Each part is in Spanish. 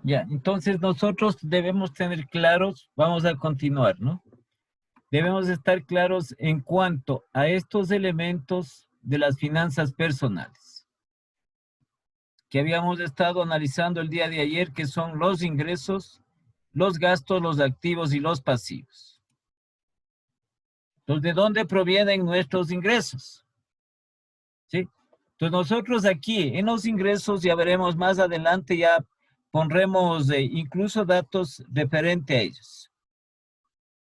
Ya, entonces nosotros debemos tener claros, vamos a continuar, ¿no? Debemos estar claros en cuanto a estos elementos de las finanzas personales que habíamos estado analizando el día de ayer, que son los ingresos, los gastos, los activos y los pasivos. Entonces, ¿de dónde provienen nuestros ingresos? ¿Sí? Entonces, nosotros aquí en los ingresos, ya veremos más adelante, ya pondremos incluso datos referente a ellos.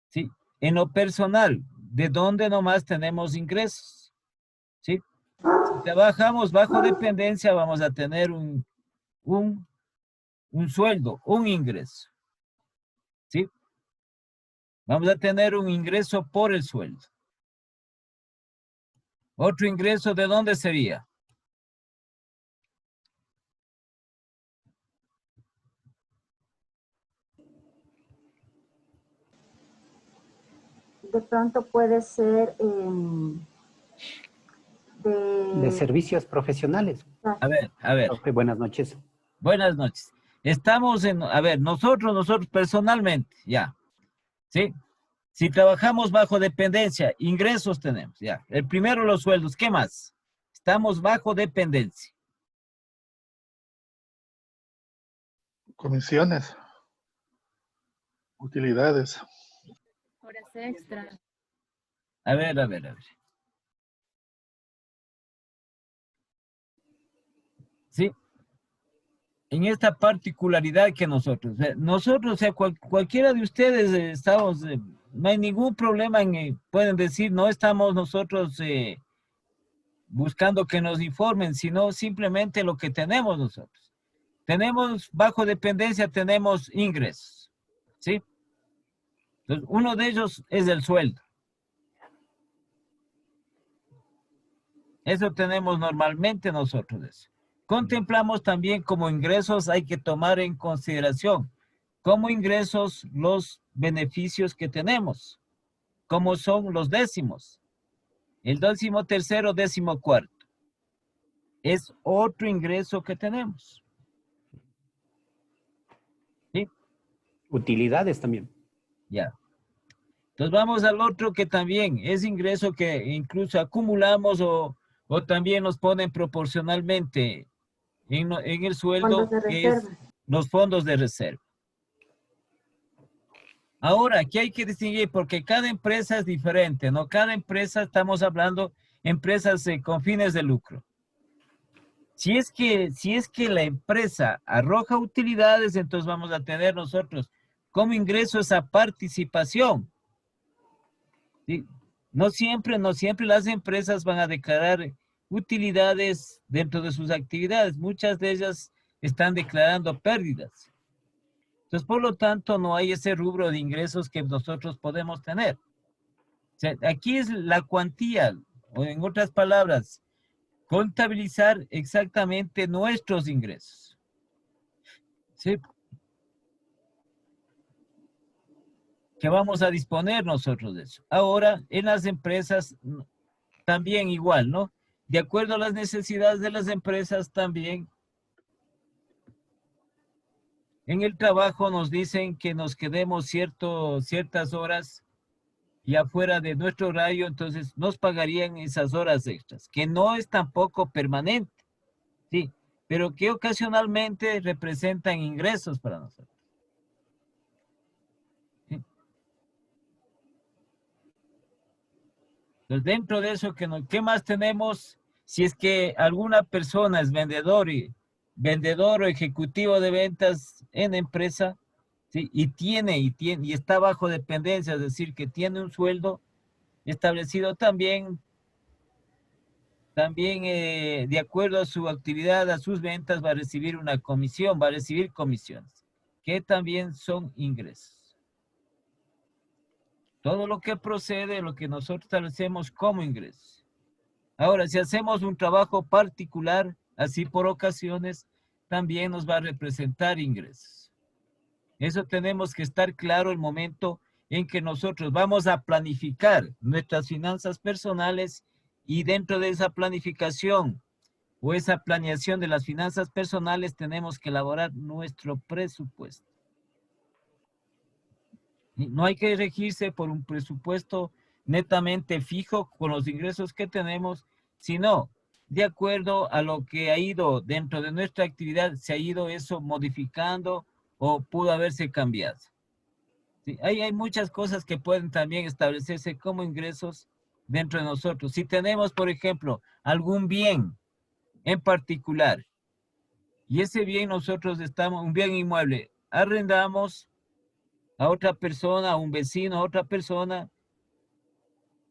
¿Sí? En lo personal, ¿de dónde nomás tenemos ingresos? ¿Sí? Si trabajamos bajo dependencia, vamos a tener un, un sueldo, un ingreso. ¿Sí? Vamos a tener un ingreso por el sueldo. Otro ingreso, ¿de dónde sería? De pronto puede ser De de... servicios profesionales. A ver. Profe, buenas noches. Buenas noches. Estamos en, a ver, nosotros personalmente, ya, ¿sí? Si trabajamos bajo dependencia, ingresos tenemos, ya. El primero, los sueldos, ¿qué más? Estamos bajo dependencia. Comisiones, utilidades. Horas extra. A ver, a ver, a ver. ¿Sí? En esta particularidad que nosotros, o sea, cualquiera de ustedes estamos, no hay ningún problema en, pueden decir, no estamos nosotros buscando que nos informen, sino simplemente lo que tenemos nosotros. Tenemos bajo dependencia, tenemos ingresos, ¿sí? Entonces, uno de ellos es el sueldo. Eso tenemos normalmente nosotros. Eso. Contemplamos también como ingresos, hay que tomar en consideración como ingresos los beneficios que tenemos, como son los décimos. El 13º, 14º. Es otro ingreso que tenemos. ¿Sí? Utilidades también. Ya. Entonces vamos al otro que también es ingreso que incluso acumulamos o también nos ponen proporcionalmente en el sueldo, fondos de que es reserva. los fondos de reserva. Ahora, aquí hay que distinguir porque cada empresa es diferente, ¿no? Cada empresa, estamos hablando empresas con fines de lucro. Si es que la empresa arroja utilidades, entonces vamos a tener nosotros como ingreso esa participación. ¿Sí? No siempre las empresas van a declarar utilidades dentro de sus actividades. Muchas de ellas están declarando pérdidas. Entonces, por lo tanto, no hay ese rubro de ingresos que nosotros podemos tener. O sea, aquí es la cuantía, o en otras palabras, contabilizar exactamente nuestros ingresos. ¿Sí? Que vamos a disponer nosotros de eso. Ahora, en las empresas también igual, ¿no? De acuerdo a las necesidades de las empresas también. En el trabajo nos dicen que nos quedemos ciertas horas y afuera de nuestro horario, entonces nos pagarían esas horas extras, que no es tampoco permanente, sí, pero que ocasionalmente representan ingresos para nosotros. ¿Sí? Entonces, dentro de eso, ¿qué más tenemos? Si es que alguna persona es vendedor o ejecutivo de ventas en empresa, ¿sí? y está bajo dependencia, es decir, que tiene un sueldo establecido también de acuerdo a su actividad, a sus ventas, va a recibir una comisión, va a recibir comisiones, que también son ingresos. Todo lo que procede, lo que nosotros establecemos como ingresos. Ahora, si hacemos un trabajo particular, así por ocasiones, también nos va a representar ingresos. Eso tenemos que estar claro el momento en que nosotros vamos a planificar nuestras finanzas personales y dentro de esa planificación o esa planeación de las finanzas personales, tenemos que elaborar nuestro presupuesto. Y no hay que regirse por un presupuesto netamente fijo con los ingresos que tenemos, sino de acuerdo a lo que ha ido dentro de nuestra actividad, se ha ido eso modificando o pudo haberse cambiado. Sí, hay muchas cosas que pueden también establecerse como ingresos dentro de nosotros. Si tenemos, por ejemplo, algún bien en particular, y ese bien nosotros estamos, un bien inmueble, arrendamos a otra persona, a un vecino, a otra persona,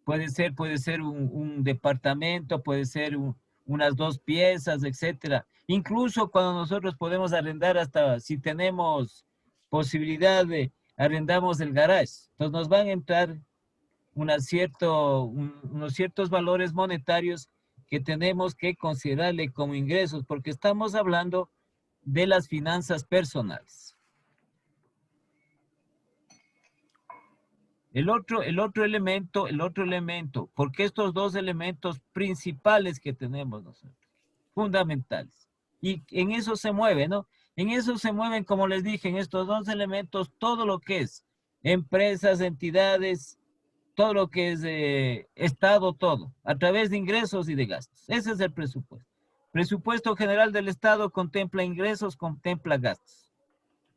puede ser un departamento, puede ser unas 2 piezas, etcétera. Incluso cuando nosotros podemos arrendar hasta, si tenemos posibilidad de, arrendamos el garage. Entonces nos van a entrar unos ciertos valores monetarios que tenemos que considerarle como ingresos, porque estamos hablando de las finanzas personales. El otro elemento, porque estos dos elementos principales que tenemos nosotros, fundamentales, y en eso se mueve, ¿no? En eso se mueven, como les dije, en estos dos elementos, todo lo que es empresas, entidades, todo lo que es Estado, todo, a través de ingresos y de gastos. Ese es el presupuesto. Presupuesto general del Estado contempla ingresos, contempla gastos.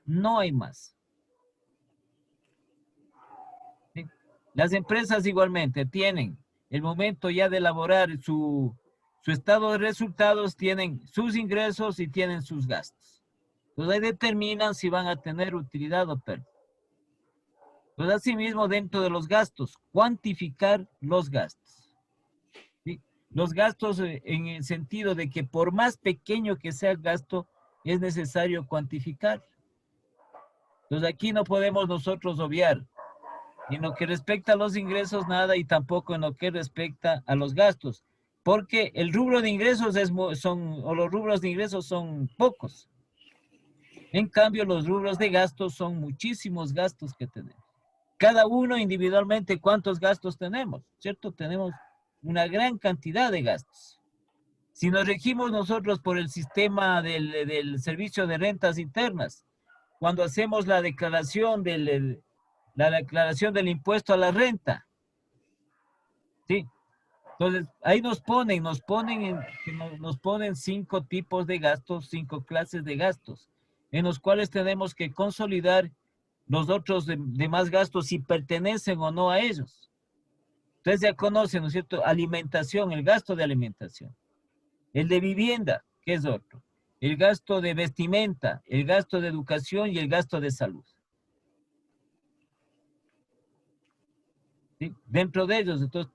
No hay más. ¿Sí? Las empresas igualmente tienen el momento ya de elaborar su estado de resultados, tienen sus ingresos y tienen sus gastos. Entonces ahí determinan si van a tener utilidad o pérdida. Pues asimismo, dentro de los gastos, cuantificar los gastos. ¿Sí? Los gastos en el sentido de que por más pequeño que sea el gasto, es necesario cuantificar. Entonces aquí no podemos nosotros obviar, ni en lo que respecta a los ingresos nada y tampoco en lo que respecta a los gastos, porque el rubro de ingresos los rubros de ingresos son pocos. En cambio, los rubros de gastos son muchísimos gastos que tenemos. Cada uno individualmente, ¿cuántos gastos tenemos? ¿Cierto? Tenemos una gran cantidad de gastos. Si nos regimos nosotros por el sistema del servicio de rentas internas, cuando hacemos la declaración del impuesto a la renta, ¿sí? Entonces, ahí nos ponen 5 tipos de gastos, 5 clases de gastos, en los cuales tenemos que consolidar los otros demás gastos si pertenecen o no a ellos. Ustedes ya conocen, ¿no es cierto? Alimentación, el gasto de alimentación. El de vivienda, que es otro. El gasto de vestimenta, el gasto de educación y el gasto de salud. ¿Sí? Dentro de ellos, entonces,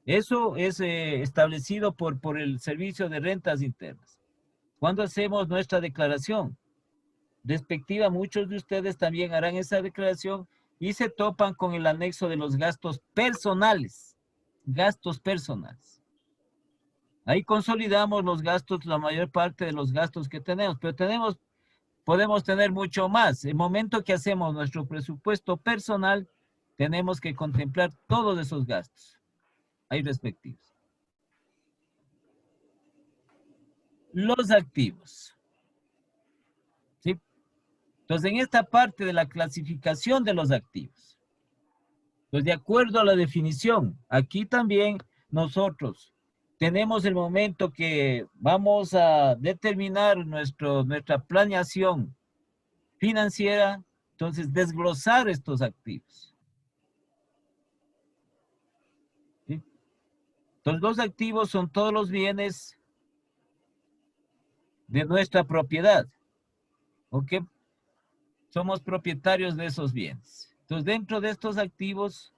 eso es establecido por el Servicio de Rentas Internas. Cuando hacemos nuestra declaración respectiva, muchos de ustedes también harán esa declaración y se topan con el anexo de los gastos personales. Gastos personales. Ahí consolidamos los gastos, la mayor parte de los gastos que tenemos, pero podemos tener mucho más. El momento que hacemos nuestro presupuesto personal, tenemos que contemplar todos esos gastos ahí respectivos. Los activos. ¿Sí? Entonces, en esta parte de la clasificación de los activos, pues de acuerdo a la definición, aquí también nosotros tenemos el momento que vamos a determinar nuestra planeación financiera, entonces desglosar estos activos. ¿Sí? Entonces, los activos son todos los bienes de nuestra propiedad, ¿ok? Somos propietarios de esos bienes. Entonces, dentro de estos activos,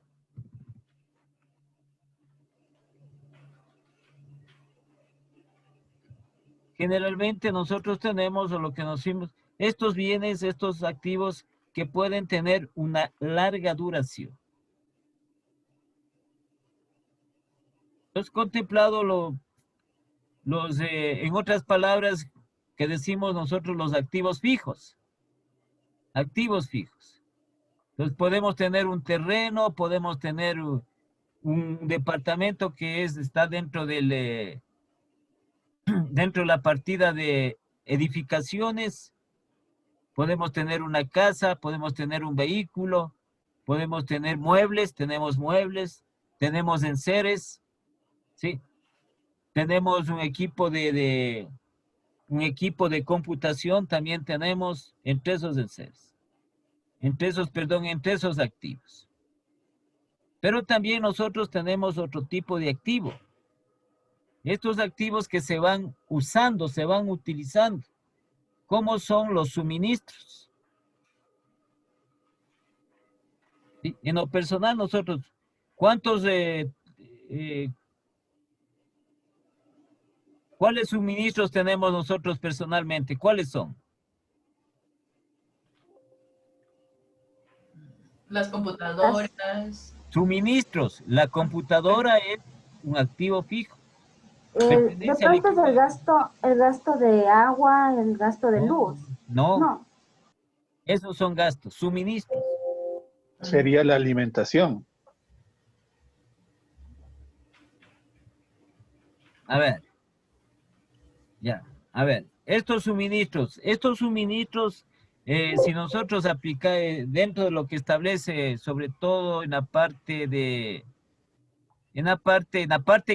generalmente nosotros tenemos, o lo que nos hicimos, estos bienes, estos activos que pueden tener una larga duración. Entonces, contemplado en otras palabras, que decimos nosotros los activos fijos. Activos fijos. Entonces, podemos tener un terreno, podemos tener un departamento que está dentro Dentro de la partida de edificaciones, podemos tener una casa, podemos tener un vehículo, podemos tener muebles, tenemos enseres, ¿sí? Tenemos un equipo un equipo de computación, también tenemos entre esos enseres, entre esos activos. Pero también nosotros tenemos otro tipo de activo. Estos activos que se van usando, se van utilizando, como son los suministros. ¿Sí? En lo personal nosotros, ¿cuáles suministros tenemos nosotros personalmente? ¿Cuáles son? Las computadoras. Suministros. La computadora es un activo fijo. De Pertenece al pronto es equipo. el gasto de agua, el gasto de luz. No, No, esos son gastos, suministros. Sería la alimentación. A ver, ya, a ver, estos suministros, si nosotros aplicamos dentro de lo que establece, sobre todo en la parte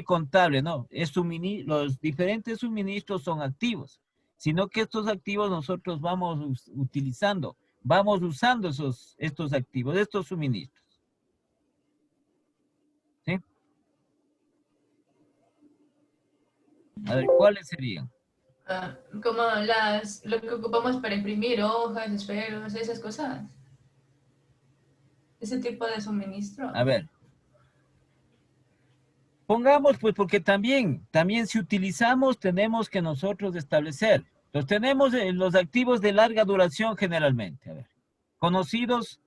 contable, ¿no? Los diferentes suministros son activos, sino que estos activos nosotros vamos utilizando, vamos usando estos activos, estos suministros. ¿Sí? A ver, ¿cuáles serían? Como lo que ocupamos para imprimir hojas, esferos, esas cosas. Ese tipo de suministro. A ver. Pongamos, pues, porque también si utilizamos, tenemos que nosotros establecer. Entonces, tenemos los activos de larga duración generalmente. A ver, conocidos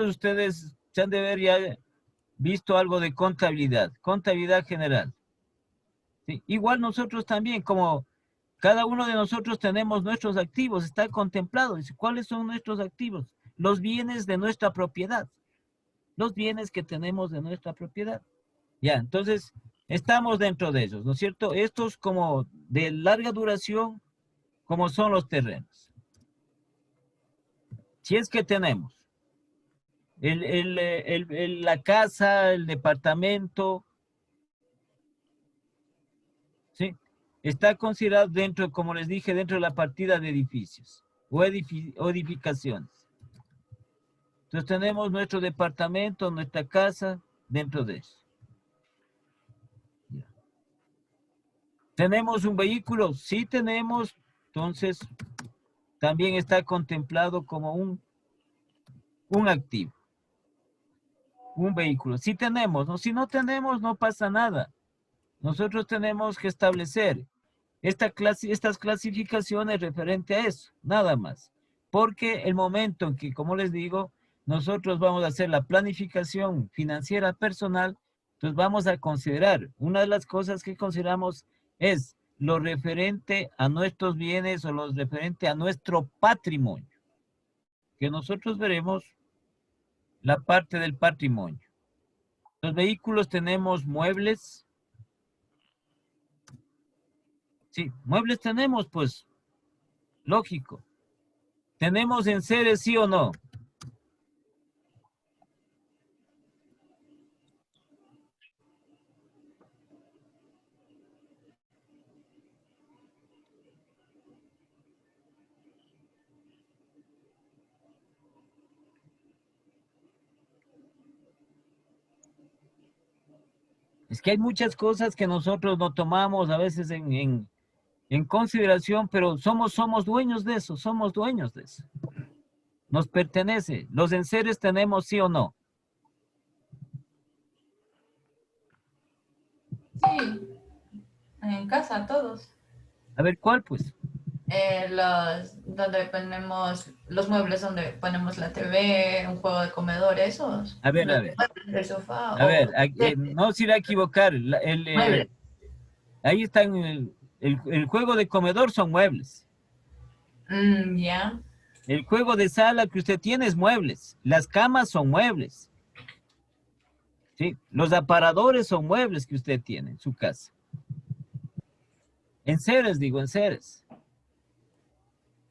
ustedes se han de haber ya visto algo de contabilidad general. ¿Sí? Igual nosotros también, como cada uno de nosotros tenemos nuestros activos, está contemplado. Dice, ¿cuáles son nuestros activos? Los bienes de nuestra propiedad. Los bienes que tenemos de nuestra propiedad. Ya, entonces, estamos dentro de ellos, ¿no es cierto? Estos como de larga duración, como son los terrenos. Si es que tenemos la casa, el departamento, ¿sí? Está considerado dentro, como les dije, dentro de la partida de edificios o edificaciones. Entonces tenemos nuestro departamento, nuestra casa dentro de eso. ¿Tenemos un vehículo? Sí tenemos, entonces también está contemplado como un activo, un vehículo. Sí tenemos, ¿no? Si no tenemos, no pasa nada. Nosotros tenemos que establecer estas clasificaciones referente a eso, nada más. Porque el momento en que, como les digo, nosotros vamos a hacer la planificación financiera personal, entonces vamos a considerar, una de las cosas que consideramos es lo referente a nuestros bienes o lo referente a nuestro patrimonio, que nosotros veremos la parte del patrimonio. Los vehículos tenemos muebles. Sí, muebles tenemos, pues, lógico. ¿Tenemos enseres, sí o no? Es que hay muchas cosas que nosotros no tomamos a veces en consideración, pero somos dueños de eso, somos dueños de eso. Nos pertenece. ¿Los enseres tenemos, sí o no? Sí, en casa todos. A ver, ¿cuál, pues? Donde ponemos los muebles, donde ponemos la TV, un juego de comedor, esos. A ver, Los a ver. muebles del sofá. A ver, no se irá a equivocar. Muebles. Ahí están, el juego de comedor son muebles. Ya. El juego de sala que usted tiene es muebles. Las camas son muebles. ¿Sí? Los aparadores son muebles que usted tiene en su casa. Enseres, digo, enseres.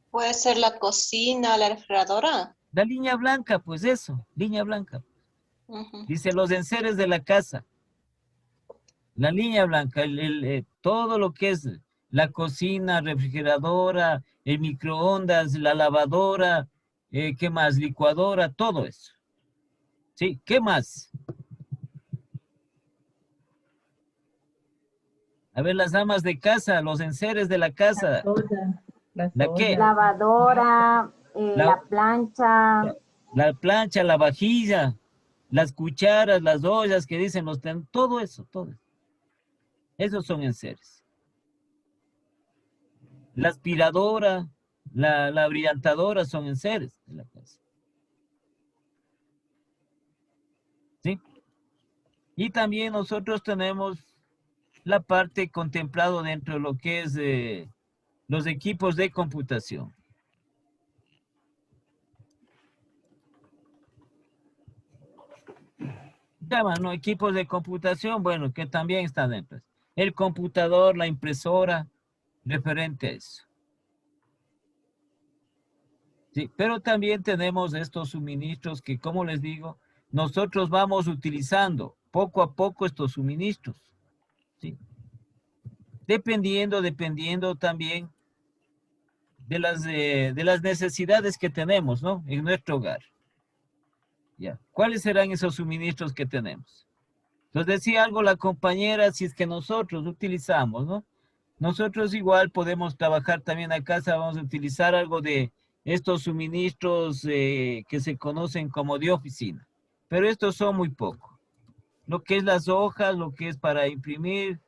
Puede ser la cocina, la refrigeradora. La línea blanca, pues eso, línea blanca. Ujú. Dice los enseres de la casa. La línea blanca, todo lo que es la cocina, refrigeradora, el microondas, la lavadora, ¿qué más? Licuadora, todo eso. ¿Sí? ¿Qué más? A ver, las amas de casa, los enseres de la casa. ¿La qué? Lavadora, La- la plancha, La plancha, la vajilla, las cucharas, las ollas que dicen todo eso, todo eso. Esos son enseres. La aspiradora, la brillantadora son enseres de la casa. ¿Sí? Y también nosotros tenemos la parte contemplado dentro de lo que es los equipos de computación. Llaman, ¿no? Equipos de computación, bueno, que también están dentro. El computador, la impresora, referente a eso. Sí, pero también tenemos estos suministros que, como les digo, nosotros vamos utilizando poco a poco estos suministros. ¿Sí? Dependiendo también de las necesidades que tenemos, ¿no? En nuestro hogar. ¿Ya? ¿Cuáles serán esos suministros que tenemos? Nos decía algo la compañera, si es que nosotros utilizamos, ¿no? Nosotros igual podemos trabajar también a casa, vamos a utilizar algo de estos suministros que se conocen como de oficina. Pero estos son muy pocos. Lo que es las hojas, lo que es para imprimir,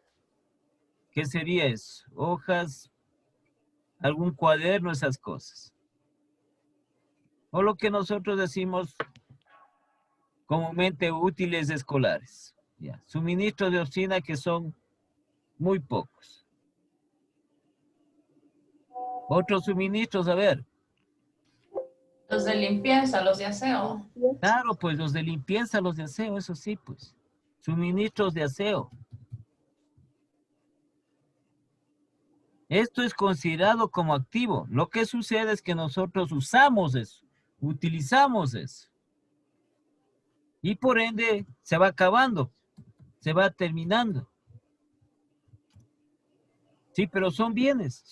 ¿qué sería eso? Hojas, algún cuaderno, esas cosas. O lo que nosotros decimos comúnmente útiles escolares. ¿Ya? Suministros de oficina que son muy pocos. Otros suministros, a ver. Los de limpieza, los de aseo. Claro, pues los de limpieza, los de aseo, eso sí, pues. Suministros de aseo. Esto es considerado como activo. Lo que sucede es que nosotros usamos eso, utilizamos eso. Y por ende se va acabando, se va terminando. Sí, pero son bienes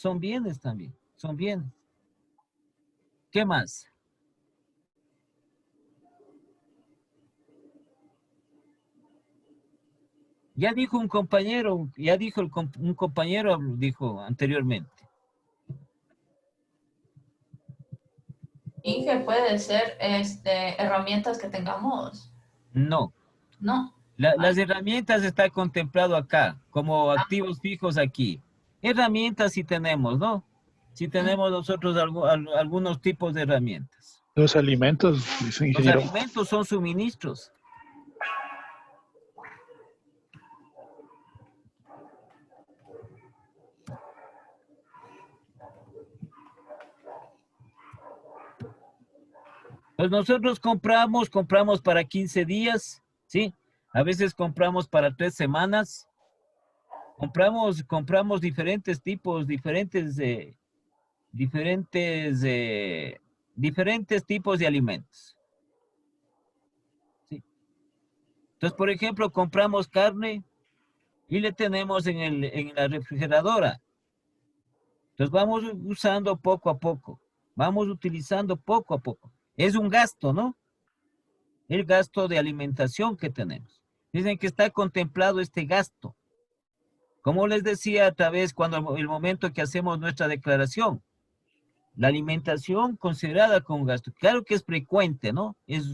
también, son bienes. ¿Qué más? Ya dijo un compañero, un compañero dijo anteriormente. Inge, puede ser herramientas que tengamos. No, No. las herramientas está contemplado acá, como activos fijos aquí. Herramientas sí tenemos, ¿no? Sí tenemos nosotros algunos tipos de herramientas. Los alimentos, dice Los ingeniero. alimentos son suministros. Pues nosotros compramos para 15 días, ¿sí? A veces compramos para 3 semanas. Compramos diferentes tipos, diferentes tipos de alimentos. ¿Sí? Entonces, por ejemplo, compramos carne y le tenemos en la refrigeradora. Entonces vamos usando poco a poco, vamos utilizando poco a poco. Es un gasto, ¿no? El gasto de alimentación que tenemos. Dicen que está contemplado este gasto. Como les decía a través cuando el momento que hacemos nuestra declaración, la alimentación considerada como gasto. Claro que es frecuente, ¿no? Es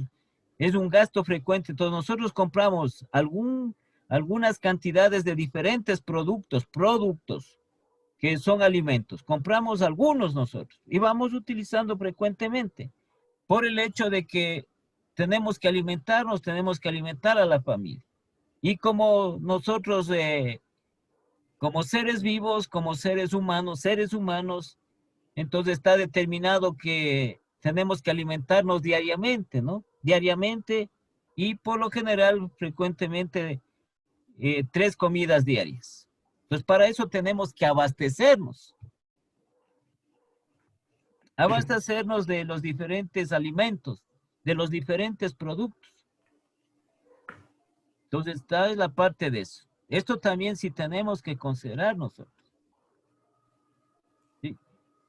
un gasto frecuente. Entonces nosotros compramos algunas cantidades de diferentes productos que son alimentos. Compramos algunos nosotros y vamos utilizando frecuentemente por el hecho de que tenemos que alimentarnos, tenemos que alimentar a la familia. Y como nosotros, como seres vivos, como seres humanos, entonces está determinado que tenemos que alimentarnos diariamente, ¿no? Diariamente y por lo general frecuentemente 3 comidas diarias. Entonces, para eso tenemos que abastecernos. Abastecernos de los diferentes alimentos, de los diferentes productos. Entonces, esta es la parte de eso. Esto también sí tenemos que considerar nosotros. ¿Sí?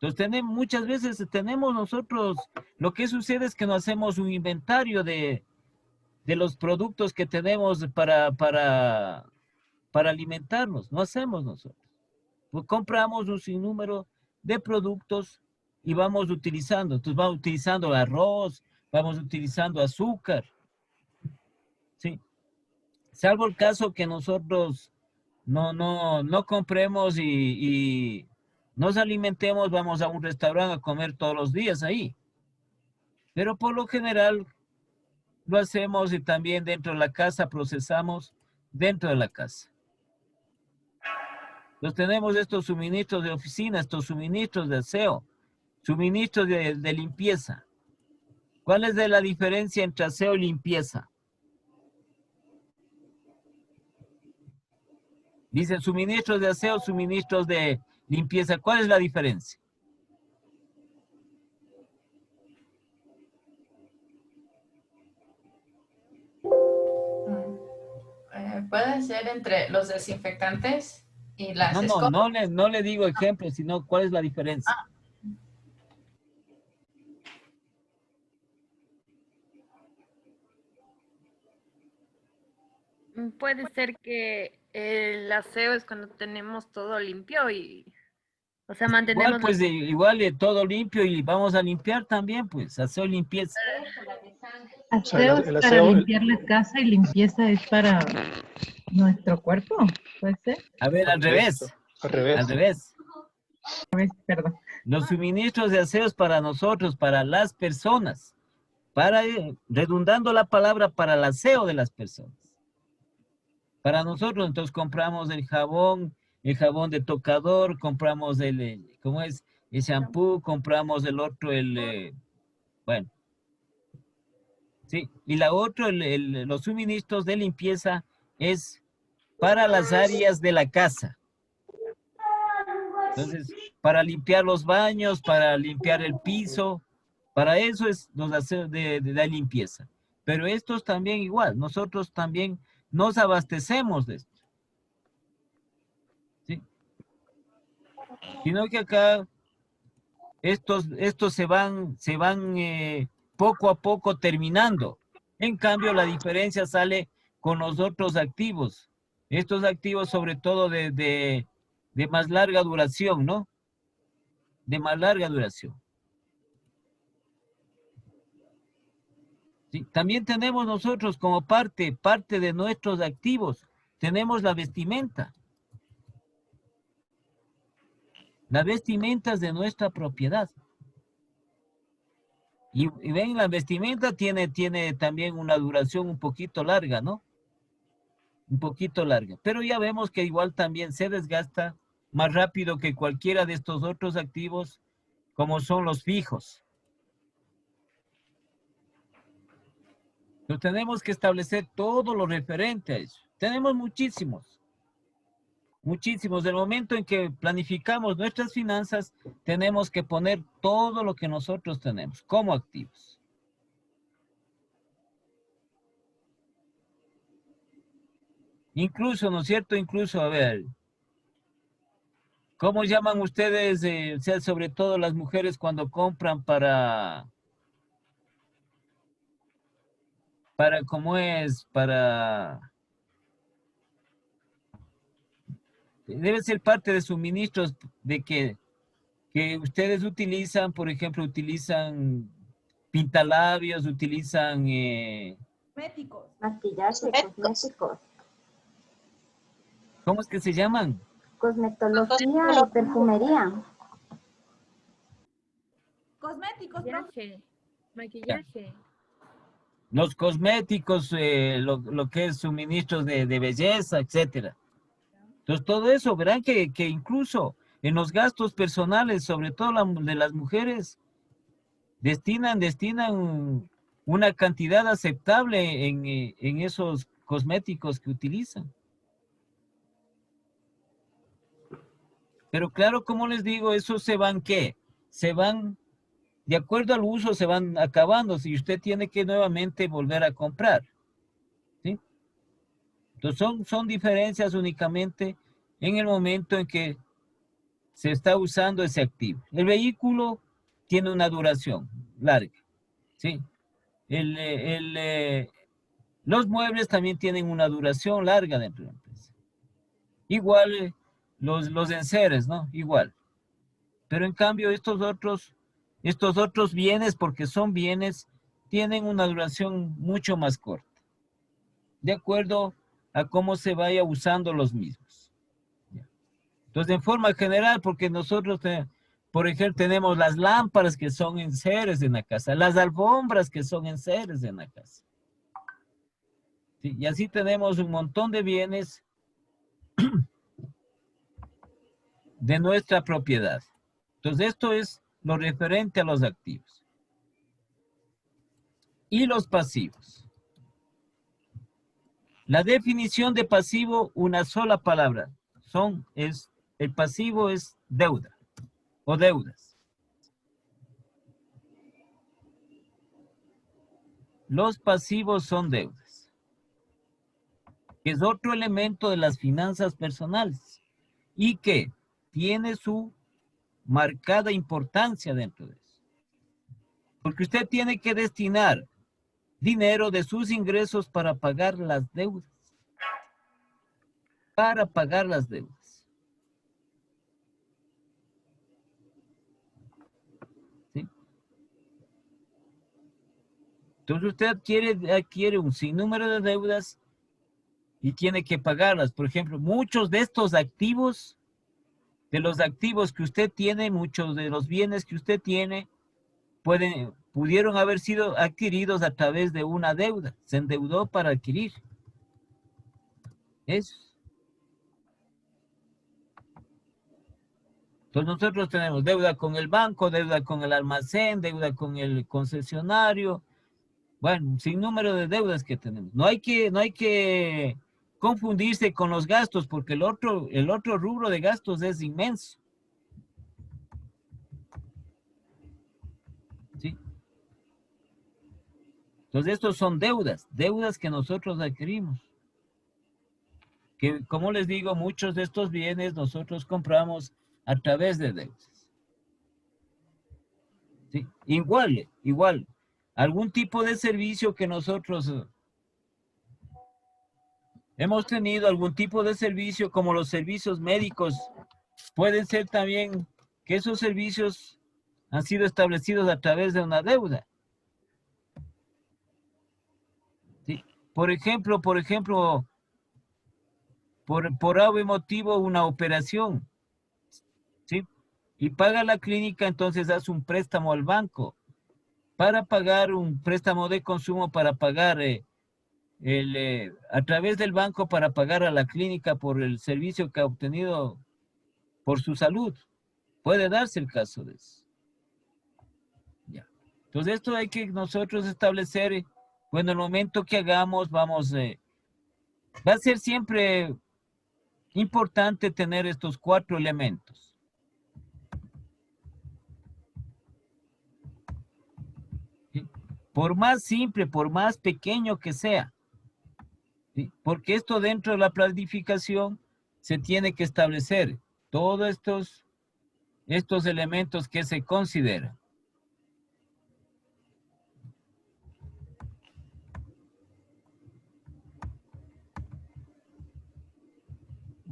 Entonces, muchas veces tenemos nosotros, lo que sucede es que no hacemos un inventario de los productos que tenemos para alimentarnos. No hacemos nosotros. Pues compramos un sinnúmero de productos y vamos utilizando. Entonces, vamos utilizando arroz, vamos utilizando azúcar. ¿Sí? Salvo el caso que nosotros no compremos y nos alimentemos, vamos a un restaurante a comer todos los días ahí. Pero por lo general lo hacemos y también dentro de la casa procesamos dentro de la casa. Entonces tenemos estos suministros de oficina, estos suministros de aseo, suministros de limpieza. ¿Cuál es la diferencia entre aseo y limpieza? Dicen suministros de aseo, suministros de limpieza. ¿Cuál es la diferencia? Puede ser entre los desinfectantes y las escobas. No le digo ejemplos, sino cuál es la diferencia. Puede ser que el aseo es cuando tenemos todo limpio y, o sea, mantenemos... Igual, pues, igual todo limpio y vamos a limpiar también, pues, aseo y limpieza. Aseo es para limpiar la casa y limpieza es para nuestro cuerpo, ¿puede ser? A ver, al revés. Al revés. Al revés. Perdón. Los suministros de aseo es para nosotros, para las personas, para, redundando la palabra, para el aseo de las personas. Para nosotros, entonces compramos el jabón de tocador, compramos ¿cómo es? El shampoo, compramos el otro, bueno. Sí, y la otra, los suministros de limpieza es para las áreas de la casa. Entonces, para limpiar los baños, para limpiar el piso, para eso es los aseos de la limpieza. Pero estos también igual, nosotros también nos abastecemos de esto. ¿Sí? Sino que acá estos se van poco a poco terminando. En cambio, la diferencia sale con los otros activos. Estos activos sobre todo de más larga duración, ¿no? De más larga duración. ¿Sí? También tenemos nosotros como parte de nuestros activos, tenemos la vestimenta. La vestimenta es de nuestra propiedad. Y ven, la vestimenta tiene también una duración un poquito larga, ¿no? Un poquito larga. Pero ya vemos que igual también se desgasta más rápido que cualquiera de estos otros activos, como son los fijos. Entonces tenemos que establecer todo lo referente a eso. Tenemos muchísimos. Muchísimos. Del momento en que planificamos nuestras finanzas, tenemos que poner todo lo que nosotros tenemos como activos. Incluso, ¿no es cierto? Incluso, a ver, ¿cómo llaman ustedes, o sea, sobre todo las mujeres cuando compran ¿cómo es? Debe ser parte de suministros de que ustedes utilizan, por ejemplo, utilizan pintalabios, utilizan... Cosméticos. Maquillaje, cosméticos. ¿Cómo es que se llaman? Cosmetología y perfumería. Cosméticos, maquillaje. Los cosméticos, lo que es suministros de belleza, etcétera. Entonces, todo eso, verán que incluso en los gastos personales, sobre todo de las mujeres, destinan una cantidad aceptable en esos cosméticos que utilizan. Pero claro, como les digo, eso se van, ¿qué? Se van, de acuerdo al uso, se van acabando. Si usted tiene que nuevamente volver a comprar. ¿Sí? Entonces son diferencias únicamente en el momento en que se está usando ese activo. El vehículo tiene una duración larga. ¿Sí? Los muebles también tienen una duración larga dentro de la empresa. Igual los enseres, ¿no? Igual. Pero en cambio estos otros bienes, porque son bienes, tienen una duración mucho más corta. De acuerdo a cómo se vaya usando los mismos. Entonces, en forma general, porque nosotros, por ejemplo, tenemos las lámparas que son enseres en la casa, las alfombras que son enseres en la casa. ¿Sí? Y así tenemos un montón de bienes de nuestra propiedad. Entonces, esto es lo referente a los activos. Y los pasivos. La definición de pasivo, una sola palabra. El pasivo es deuda o deudas. Los pasivos son deudas. Es otro elemento de las finanzas personales y que tiene su marcada importancia dentro de eso. Porque usted tiene que destinar dinero de sus ingresos para pagar las deudas. Para pagar las deudas. ¿Sí? Entonces usted adquiere un sinnúmero de deudas y tiene que pagarlas. Por ejemplo, muchos de estos activos, de los activos que usted tiene, muchos de los bienes que usted tiene, pudieron haber sido adquiridos a través de una deuda. Se endeudó para adquirir. Eso. Entonces nosotros tenemos deuda con el banco, deuda con el almacén, deuda con el concesionario. Bueno, un sinnúmero de deudas que tenemos. No hay que confundirse con los gastos, porque el otro rubro de gastos es inmenso. ¿Sí? Entonces estos son deudas que nosotros adquirimos. Que, como les digo, muchos de estos bienes nosotros compramos a través de deudas. ¿Sí? Igual. Algún tipo de servicio que nosotros hemos tenido, algún tipo de servicio como los servicios médicos, pueden ser también que esos servicios han sido establecidos a través de una deuda. ¿Sí? Por ejemplo, por algún motivo una operación, ¿sí? Y paga la clínica, entonces hace un préstamo al banco para pagar un préstamo de consumo, para pagar a través del banco, para pagar a la clínica por el servicio que ha obtenido por su salud. Puede darse el caso de eso. Ya. Entonces esto hay que nosotros establecer, bueno, el momento que hagamos, va a ser siempre importante tener estos 4 elementos. ¿Sí? Por más simple, por más pequeño que sea. ¿Sí? Porque esto dentro de la planificación se tiene que establecer todos estos elementos que se consideran.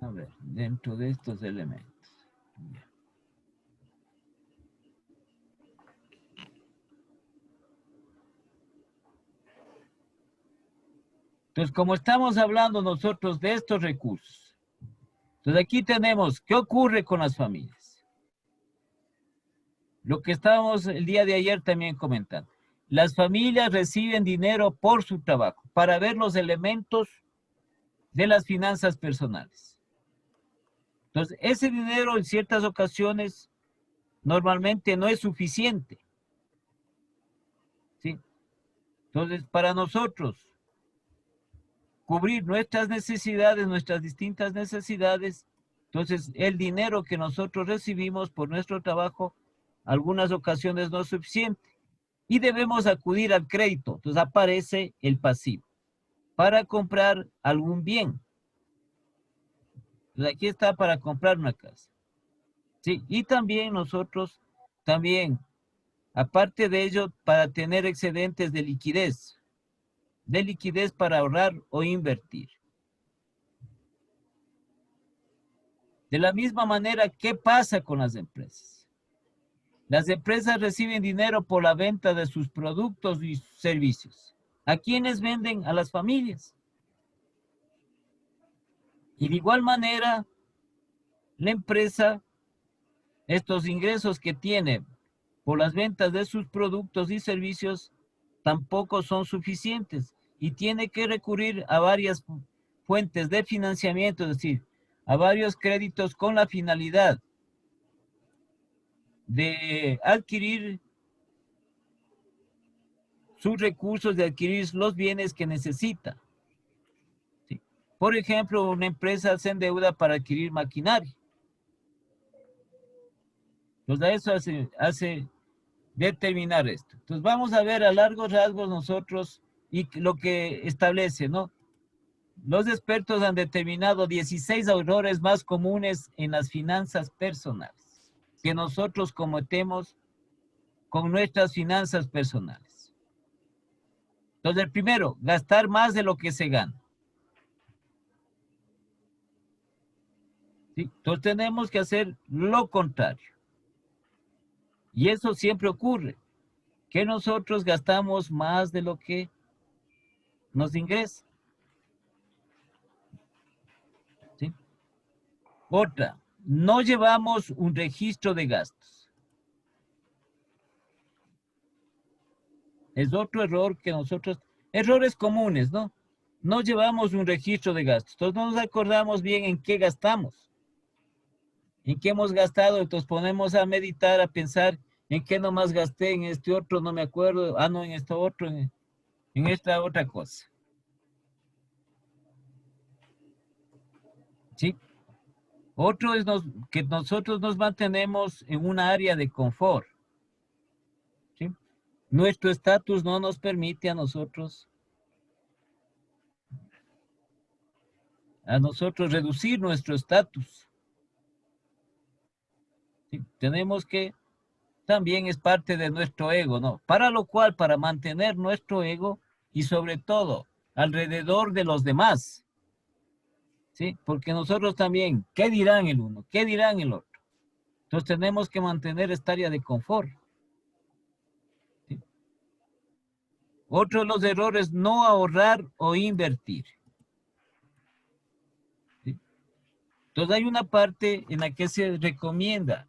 A ver, dentro de estos elementos. Entonces, como estamos hablando nosotros de estos recursos, entonces aquí tenemos, ¿qué ocurre con las familias? Lo que estábamos el día de ayer también comentando. Las familias reciben dinero por su trabajo, para ver los elementos de las finanzas personales. Entonces, ese dinero en ciertas ocasiones normalmente no es suficiente. ¿Sí? Entonces, para nosotros cubrir nuestras necesidades, nuestras distintas necesidades, Entonces, el dinero que nosotros recibimos por nuestro trabajo, algunas ocasiones no es suficiente. Y debemos acudir al crédito. Entonces, aparece el pasivo para comprar algún bien. Entonces, aquí está para comprar una casa. Sí, y también nosotros, aparte de ello, para tener excedentes de liquidez para ahorrar o invertir. De la misma manera, ¿qué pasa con las empresas? Las empresas reciben dinero por la venta de sus productos y servicios. ¿A quiénes venden? A las familias. Y de igual manera, la empresa, estos ingresos que tiene por las ventas de sus productos y servicios, tampoco son suficientes y tiene que recurrir a varias fuentes de financiamiento, es decir, a varios créditos con la finalidad de adquirir sus recursos, de adquirir los bienes que necesita. ¿Sí? Por ejemplo, una empresa se endeuda para adquirir maquinaria. Entonces, eso hace determinar esto. Entonces, vamos a ver a largos rasgos nosotros y lo que establece, ¿no? Los expertos han determinado 16 errores más comunes en las finanzas personales que nosotros cometemos con nuestras finanzas personales. Entonces, el primero, gastar más de lo que se gana. ¿Sí? Entonces, tenemos que hacer lo contrario. Y eso siempre ocurre, que nosotros gastamos más de lo que nos ingresa. ¿Sí? Otra, no llevamos un registro de gastos. Es otro error que nosotros, errores comunes, ¿no? No llevamos un registro de gastos. Entonces no nos acordamos bien en qué gastamos. En qué hemos gastado, entonces ponemos a meditar, a pensar en qué nomás gasté, en este otro no me acuerdo, no, en esto otro, en esta otra cosa. ¿Sí? Otro es que nosotros nos mantenemos en una área de confort. ¿Sí? Nuestro estatus no nos permite a nosotros reducir nuestro estatus. ¿Sí? Tenemos que, también es parte de nuestro ego, ¿no? Para lo cual, para mantener nuestro ego y sobre todo alrededor de los demás, ¿sí? Porque nosotros también, ¿qué dirán el uno? ¿Qué dirán el otro? Entonces tenemos que mantener esta área de confort. ¿Sí? Otro de los errores, no ahorrar o invertir. ¿Sí? Entonces hay una parte en la que se recomienda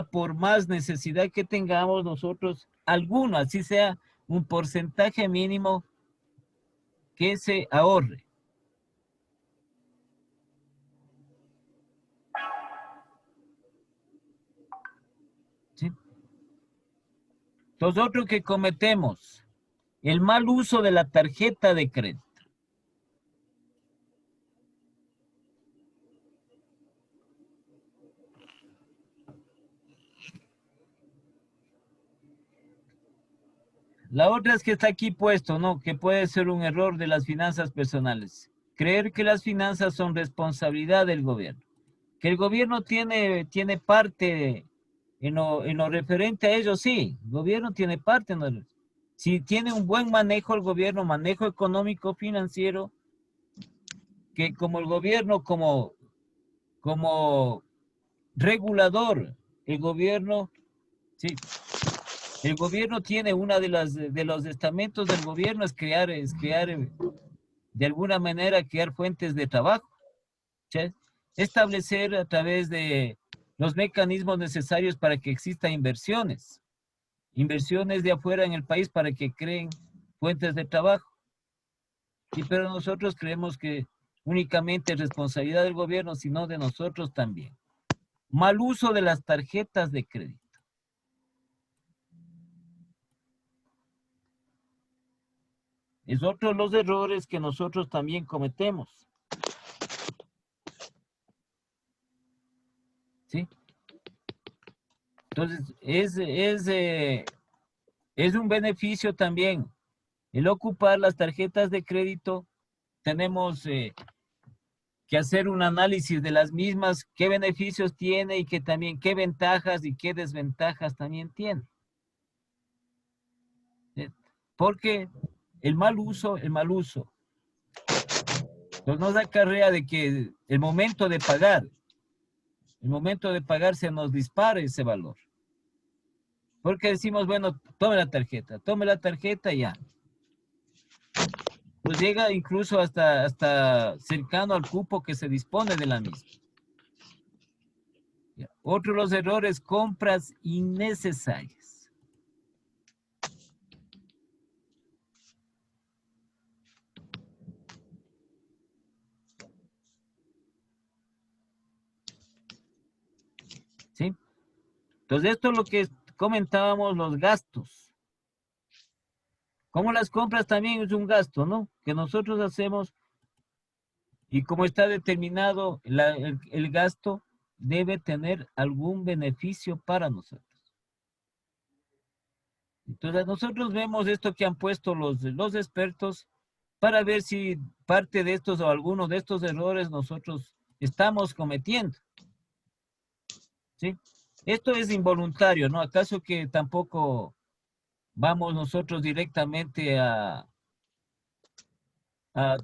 por más necesidad que tengamos nosotros, alguno, así sea un porcentaje mínimo, que se ahorre. ¿Sí? Los otros que cometemos, el mal uso de la tarjeta de crédito. La otra es que está aquí puesto, ¿no? Que puede ser un error de las finanzas personales. Creer que las finanzas son responsabilidad del gobierno. Que el gobierno tiene parte en lo referente a ello, sí. El gobierno tiene parte. Si tiene un buen manejo el gobierno, manejo económico, financiero, que como el gobierno, como regulador, el gobierno, sí. El gobierno tiene una de los estamentos del gobierno es crear de alguna manera crear fuentes de trabajo, ¿sí? Establecer a través de los mecanismos necesarios para que existan inversiones de afuera en el país para que creen fuentes de trabajo. Sí, pero nosotros creemos que únicamente es responsabilidad del gobierno, sino de nosotros también. Mal uso de las tarjetas de crédito. Es otro de los errores que nosotros también cometemos. ¿sí? Entonces, es un beneficio también. El ocupar las tarjetas de crédito, tenemos que hacer un análisis de las mismas, qué beneficios tiene y que también qué ventajas y qué desventajas también tiene. Porque el mal uso, entonces nos acarrea de que el momento de pagar se nos dispara ese valor. Porque decimos, bueno, tome la tarjeta y ya. Pues llega incluso hasta cercano al cupo que se dispone de la misma. Otro de los errores, compras innecesarias. ¿Sí? Entonces esto es lo que comentábamos, los gastos. Como las compras también es un gasto, ¿no? Que nosotros hacemos y como está determinado el gasto, debe tener algún beneficio para nosotros. Entonces nosotros vemos esto que han puesto los expertos para ver si parte de estos o alguno de estos errores nosotros estamos cometiendo. ¿Sí? Esto es involuntario, ¿no? ¿Acaso que tampoco vamos nosotros directamente a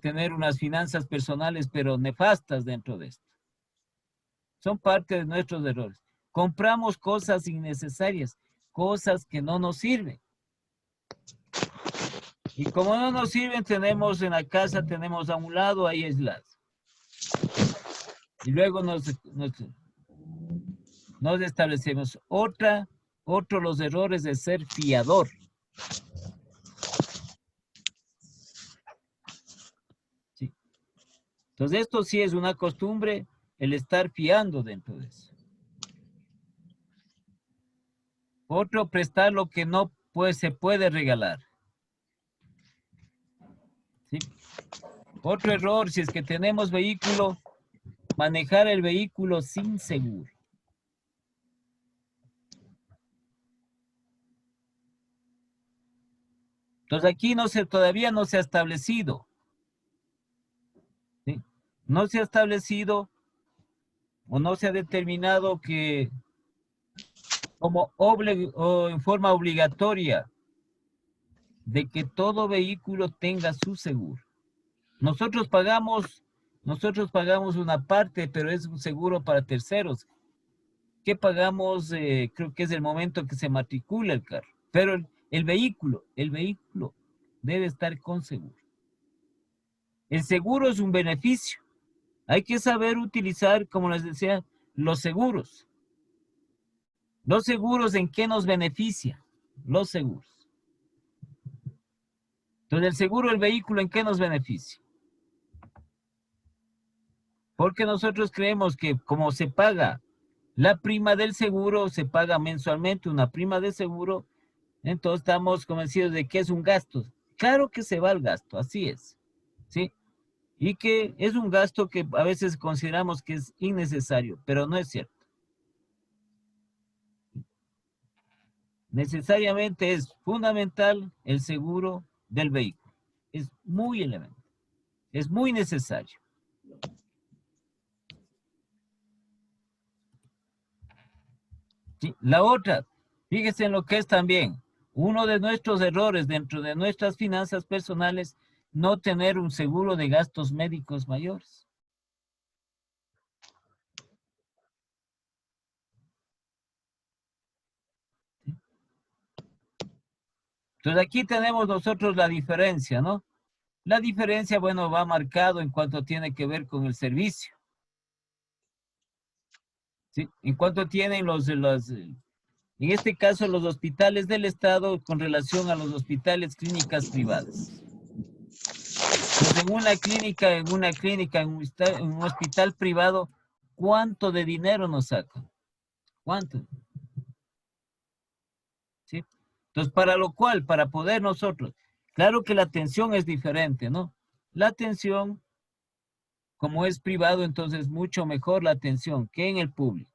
tener unas finanzas personales, pero nefastas dentro de esto? Son parte de nuestros errores. Compramos cosas innecesarias, cosas que no nos sirven. Y como no nos sirven, tenemos en la casa, tenemos a un lado ahí aislados. Y luego nos establecemos. Otro los errores de ser fiador. Sí. Entonces esto sí es una costumbre, el estar fiando dentro de eso. Otro, prestar lo que no se puede regalar. ¿Sí? Otro error, si es que tenemos vehículo, manejar el vehículo sin seguro. Entonces aquí todavía no se ha establecido. ¿Sí? No se ha establecido o no se ha determinado que o en forma obligatoria de que todo vehículo tenga su seguro. Nosotros pagamos una parte, pero es un seguro para terceros. ¿Qué pagamos? Creo que es el momento que se matricula el carro. Pero el vehículo debe estar con seguro. El seguro es un beneficio. Hay que saber utilizar, como les decía, los seguros. Los seguros, ¿en qué nos beneficia? Los seguros. Entonces, el seguro del vehículo, ¿en qué nos beneficia? Porque nosotros creemos que como se paga la prima del seguro, se paga mensualmente una prima de seguro, entonces estamos convencidos de que es un gasto. Claro que se va el gasto, así es. ¿Sí? Y que es un gasto que a veces consideramos que es innecesario, pero no es cierto. Necesariamente es fundamental el seguro del vehículo. Es muy elemental. Es muy necesario. ¿Sí? La otra, fíjese en lo que es también uno de nuestros errores dentro de nuestras finanzas personales, no tener un seguro de gastos médicos mayores. ¿Sí? Entonces aquí tenemos nosotros la diferencia, ¿no? La diferencia, bueno, va marcado en cuanto tiene que ver con el servicio. ¿Sí? En cuanto tienen en este caso, los hospitales del Estado con relación a los hospitales clínicas privadas. Pues en una clínica, en un hospital privado, ¿cuánto de dinero nos sacan? ¿Cuánto? ¿Sí? Entonces, para poder nosotros, claro que la atención es diferente, ¿no? La atención, como es privado, entonces mucho mejor la atención que en el público.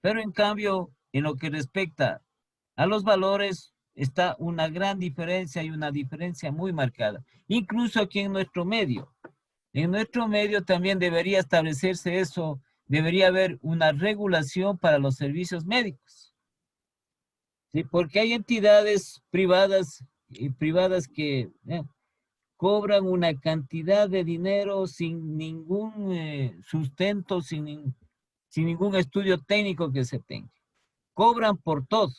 Pero en cambio, en lo que respecta a los valores, está una gran diferencia y una diferencia muy marcada. Incluso aquí en nuestro medio. En nuestro medio también debería establecerse eso, debería haber una regulación para los servicios médicos. ¿Sí? Porque hay entidades privadas que cobran una cantidad de dinero sin ningún sustento, sin ningún estudio técnico que se tenga. Cobran por todo.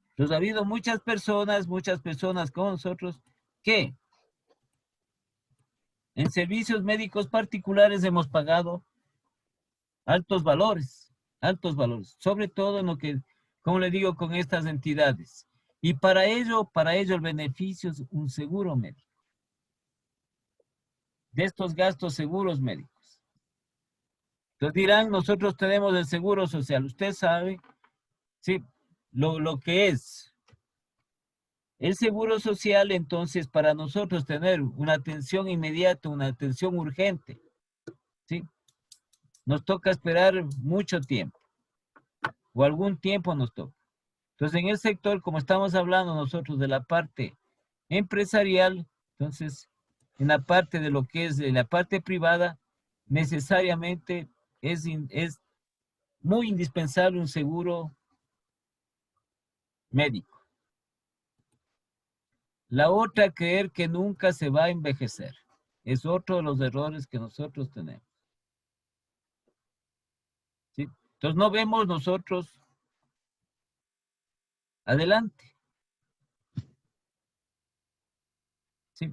Entonces ha habido muchas personas como nosotros que en servicios médicos particulares hemos pagado altos valores, sobre todo en lo que, como le digo, con estas entidades. Y para ello el beneficio es un seguro médico. De estos gastos seguros médicos. Entonces dirán, nosotros tenemos el seguro social. Usted sabe, sí, lo que es. El seguro social, entonces, para nosotros tener una atención inmediata, una atención urgente, ¿sí? Nos toca esperar mucho tiempo, o algún tiempo nos toca. Entonces, en el sector, como estamos hablando nosotros de la parte empresarial, entonces, en la parte de lo que es la parte privada, necesariamente es muy indispensable un seguro médico. La otra, creer que nunca se va a envejecer. Es otro de los errores que nosotros tenemos. ¿Sí? Entonces no vemos nosotros adelante. ¿Sí?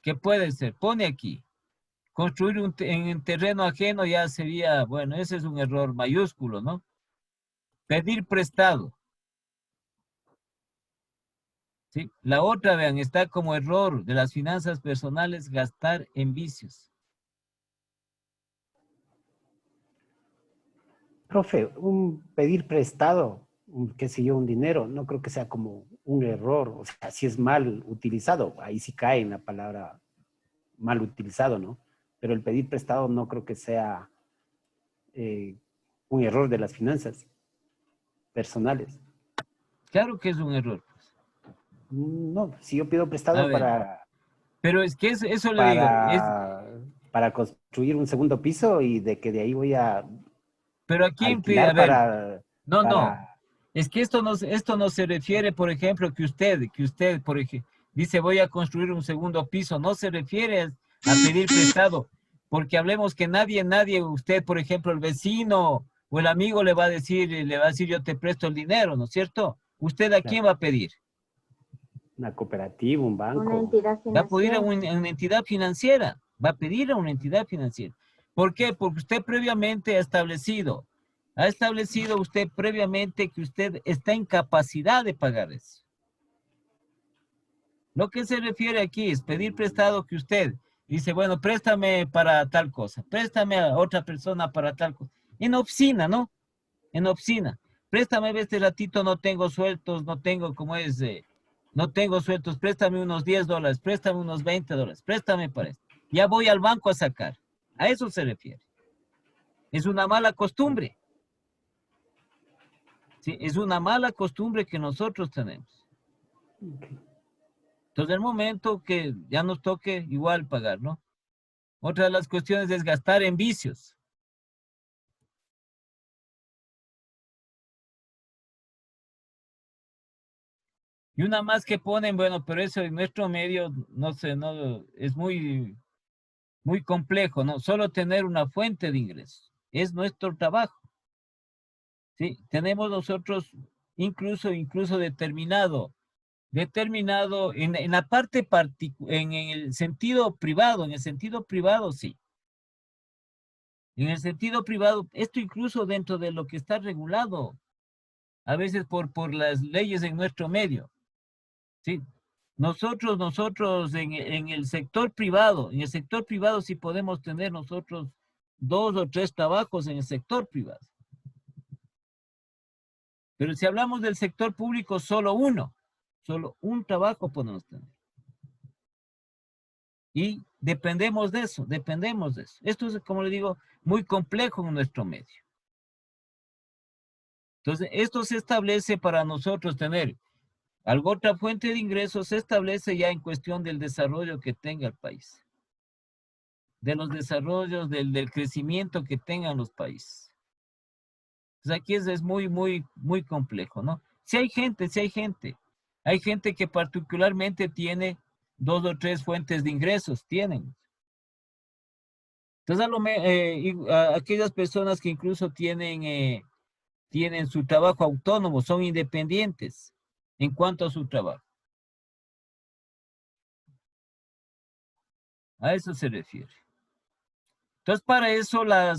¿Qué puede ser? Pone aquí. Construir en terreno ajeno ya sería, bueno, ese es un error mayúsculo, ¿no? Pedir prestado. ¿Sí? La otra, vean, está como error de las finanzas personales, gastar en vicios. Profe, pedir prestado, qué sé yo, un dinero, no creo que sea como un error. O sea, si es mal utilizado, ahí sí cae en la palabra mal utilizado, ¿no? Pero el pedir prestado no creo que sea un error de las finanzas personales. Claro que es un error. No, si yo pido prestado pero es que eso le digo. Para construir un segundo piso y de que de ahí voy a pero aquí alquilar no. Es que esto no se refiere, por ejemplo, que usted, por ejemplo, dice voy a construir un segundo piso. No se refiere a pedir prestado. Porque hablemos que nadie, usted, por ejemplo, el vecino o el amigo le va a decir yo te presto el dinero, ¿no es cierto? ¿Usted a quién va a pedir? Una cooperativa, un banco. Una entidad financiera. Va a pedir a una entidad financiera. Va a pedir a una entidad financiera. ¿Por qué? Porque usted previamente ha establecido usted previamente que usted está en capacidad de pagar eso. Lo que se refiere aquí es pedir prestado que usted dice, bueno, préstame para tal cosa, préstame a otra persona para tal cosa. En oficina, ¿no? En oficina. Préstame este ratito, no tengo sueltos, no tengo no tengo sueltos, préstame unos $10, préstame unos $20, préstame para esto. Ya voy al banco a sacar. A eso se refiere. Es una mala costumbre. ¿Sí? Es una mala costumbre que nosotros tenemos. Entonces, el momento que ya nos toque igual pagar, ¿no? Otra de las cuestiones es gastar en vicios. Y una más que ponen, bueno, pero eso en nuestro medio, no sé, es muy complejo, ¿no? Solo tener una fuente de ingresos. Es nuestro trabajo. ¿Sí? Tenemos nosotros incluso determinado en la parte en el sentido privado, sí. En el sentido privado, esto incluso dentro de lo que está regulado, a veces por las leyes en nuestro medio, ¿sí? Nosotros en el sector privado sí podemos tener nosotros 2 o 3 trabajos en el sector privado. Pero si hablamos del sector público, solo un trabajo podemos tener. Y dependemos de eso. Esto es, como le digo, muy complejo en nuestro medio. Entonces, esto se establece para nosotros tener alguna otra fuente de ingresos, se establece ya en cuestión del desarrollo que tenga el país, de los desarrollos, del crecimiento que tengan los países. Entonces, aquí es muy complejo, ¿no? Si hay gente, hay gente que particularmente tiene 2 o 3 fuentes de ingresos, tienen. Entonces, aquellas personas que incluso tienen su trabajo autónomo, son independientes en cuanto a su trabajo. A eso se refiere. Entonces, para eso la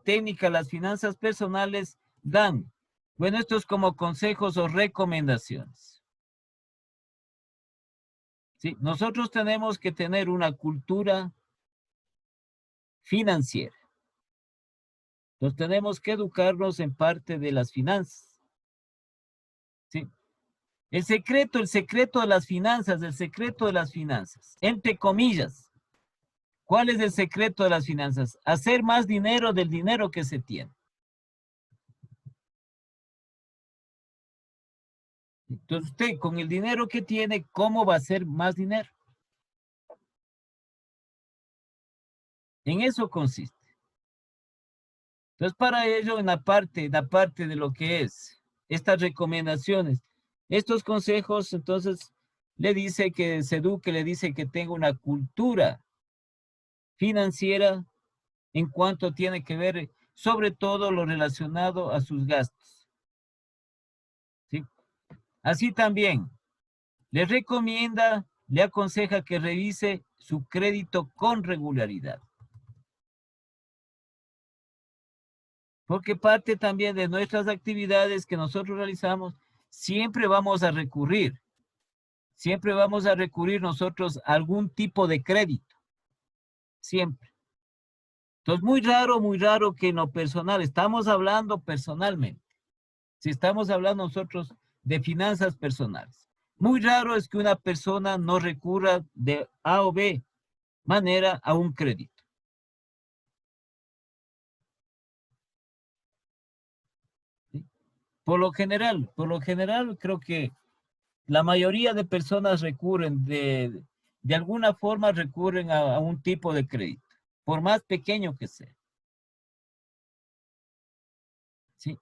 técnica, las finanzas personales dan, bueno, esto es como consejos o recomendaciones. ¿Sí? Nosotros tenemos que tener una cultura financiera. Entonces, tenemos que educarnos en parte de las finanzas. ¿Sí? El secreto de las finanzas, entre comillas. ¿Cuál es el secreto de las finanzas? Hacer más dinero del dinero que se tiene. Entonces usted, con el dinero que tiene, ¿cómo va a hacer más dinero? En eso consiste. Entonces, para ello, en la parte de lo que es estas recomendaciones, estos consejos, entonces, le dice que se eduque, le dice que tenga una cultura financiera en cuanto tiene que ver, sobre todo lo relacionado a sus gastos. ¿Sí? Así también, le recomienda, le aconseja que revise su crédito con regularidad. Porque parte también de nuestras actividades que nosotros realizamos, siempre vamos a recurrir nosotros a algún tipo de crédito. Siempre. Entonces, muy raro que en lo personal, estamos hablando personalmente. Si estamos hablando nosotros de finanzas personales. Muy raro es que una persona no recurra de A o B manera a un crédito. ¿Sí? Por lo general, creo que la mayoría de personas recurren de alguna forma recurren a un tipo de crédito, por más pequeño que sea. ¿Sí?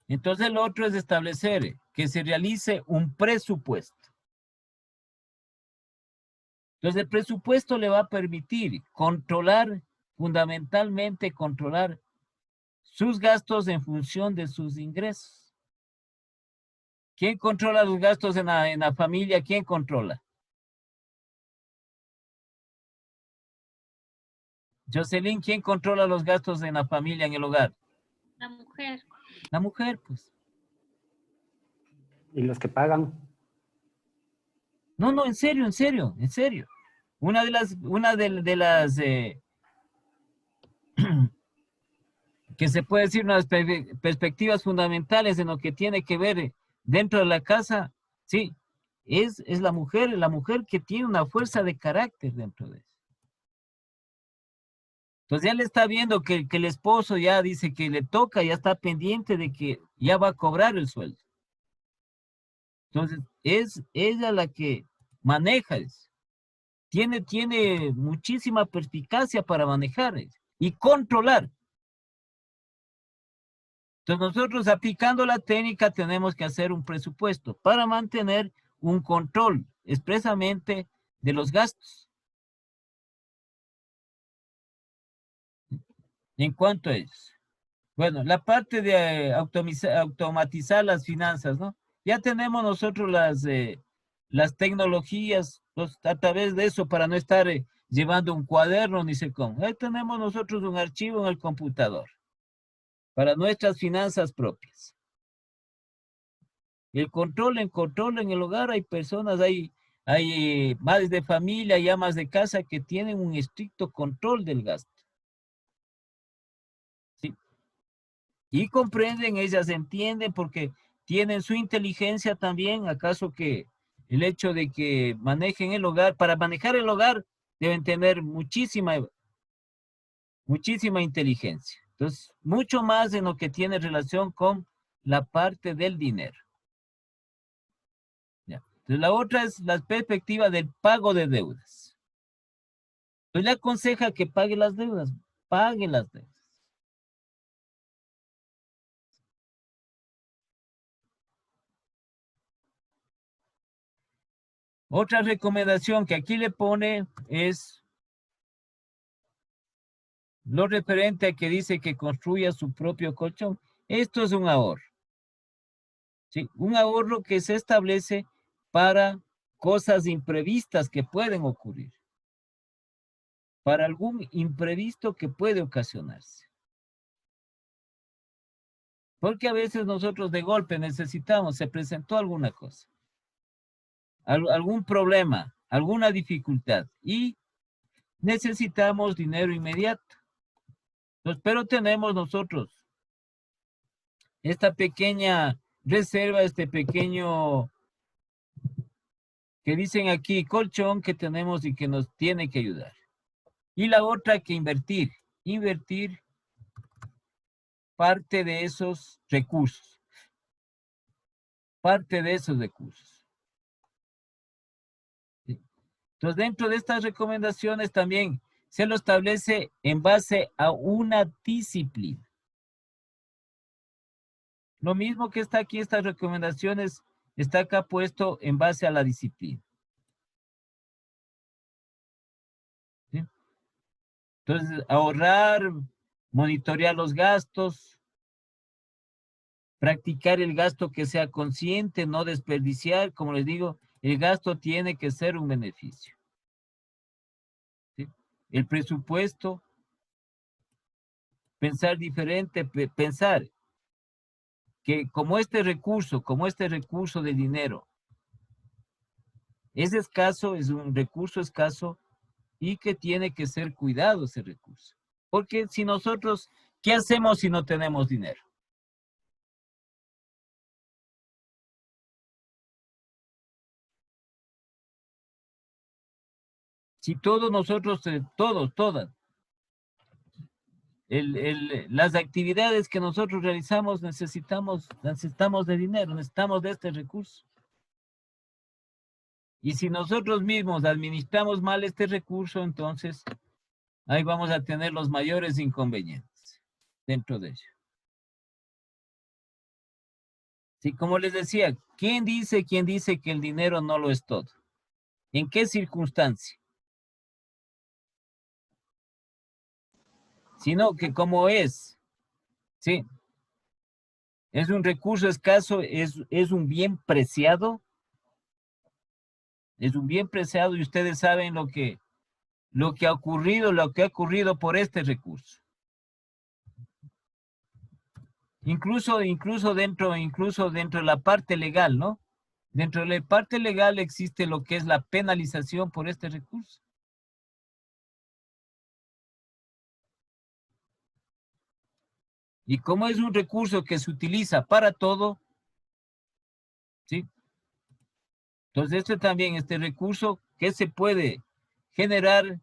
Entonces, lo otro es establecer que se realice un presupuesto. Entonces, el presupuesto le va a permitir fundamentalmente controlar sus gastos en función de sus ingresos. ¿Quién controla los gastos en la familia? ¿Quién controla? Jocelyn, ¿quién controla los gastos en la familia, en el hogar? La mujer. La mujer, pues. ¿Y los que pagan? No, en serio. Una de las que se puede decir unas perspectivas fundamentales en lo que tiene que ver dentro de la casa, sí, es la mujer que tiene una fuerza de carácter dentro de eso. Entonces ya le está viendo que el esposo ya dice que le toca, ya está pendiente de que ya va a cobrar el sueldo. Entonces es ella la que maneja eso. Tiene muchísima perspicacia para manejar eso y controlar. Entonces nosotros aplicando la técnica tenemos que hacer un presupuesto para mantener un control expresamente de los gastos. En cuanto a ellos. Bueno, la parte de automatizar las finanzas, ¿no? Ya tenemos nosotros las tecnologías, pues, a través de eso para no estar llevando un cuaderno ni sé cómo. Ahí tenemos nosotros un archivo en el computador para nuestras finanzas propias. El control en el hogar, hay personas, hay madres de familia y amas de casa que tienen un estricto control del gasto. ¿Sí? Y comprenden, ellas entienden porque tienen su inteligencia también. ¿Acaso que el hecho de que manejen el hogar, para manejar el hogar deben tener muchísima muchísima inteligencia. Entonces, mucho más en lo que tiene relación con la parte del dinero. Ya. Entonces, la otra es la perspectiva del pago de deudas. Entonces, le aconseja que pague las deudas. Pague las deudas. Otra recomendación que aquí le pone es lo referente a que dice que construya su propio colchón. Esto es un ahorro. ¿Sí? Un ahorro que se establece para cosas imprevistas que pueden ocurrir. Para algún imprevisto que puede ocasionarse. Porque a veces nosotros de golpe necesitamos, se presentó alguna cosa. Algún problema, alguna dificultad. Y necesitamos dinero inmediato. Entonces, pero tenemos nosotros esta pequeña reserva, este pequeño que dicen aquí colchón que tenemos y que nos tiene que ayudar. Y la otra que invertir parte de esos recursos. Parte de esos recursos. ¿Sí? Entonces, dentro de estas recomendaciones también se lo establece en base a una disciplina. Lo mismo que está aquí, estas recomendaciones, está acá puesto en base a la disciplina. ¿Sí? Entonces, ahorrar, monitorear los gastos, practicar el gasto que sea consciente, no desperdiciar. Como les digo, el gasto tiene que ser un beneficio. ¿Sí? El presupuesto, pensar diferente, pensar que como este recurso de dinero es escaso, es un recurso escaso y que tiene que ser cuidado ese recurso. Porque si nosotros, ¿qué hacemos si no tenemos dinero? Si todos nosotros, todas, las actividades que nosotros realizamos necesitamos de dinero, necesitamos de este recurso. Y si nosotros mismos administramos mal este recurso, entonces ahí vamos a tener los mayores inconvenientes dentro de ello. Sí, como les decía, ¿quién dice que el dinero no lo es todo? ¿En qué circunstancia? Sino que como es, sí, es un recurso escaso, es un bien preciado, y ustedes saben lo que ha ocurrido por este recurso. Incluso dentro de la parte legal, ¿no? Dentro de la parte legal existe lo que es la penalización por este recurso. Y como es un recurso que se utiliza para todo, ¿sí? Entonces este recurso que se puede generar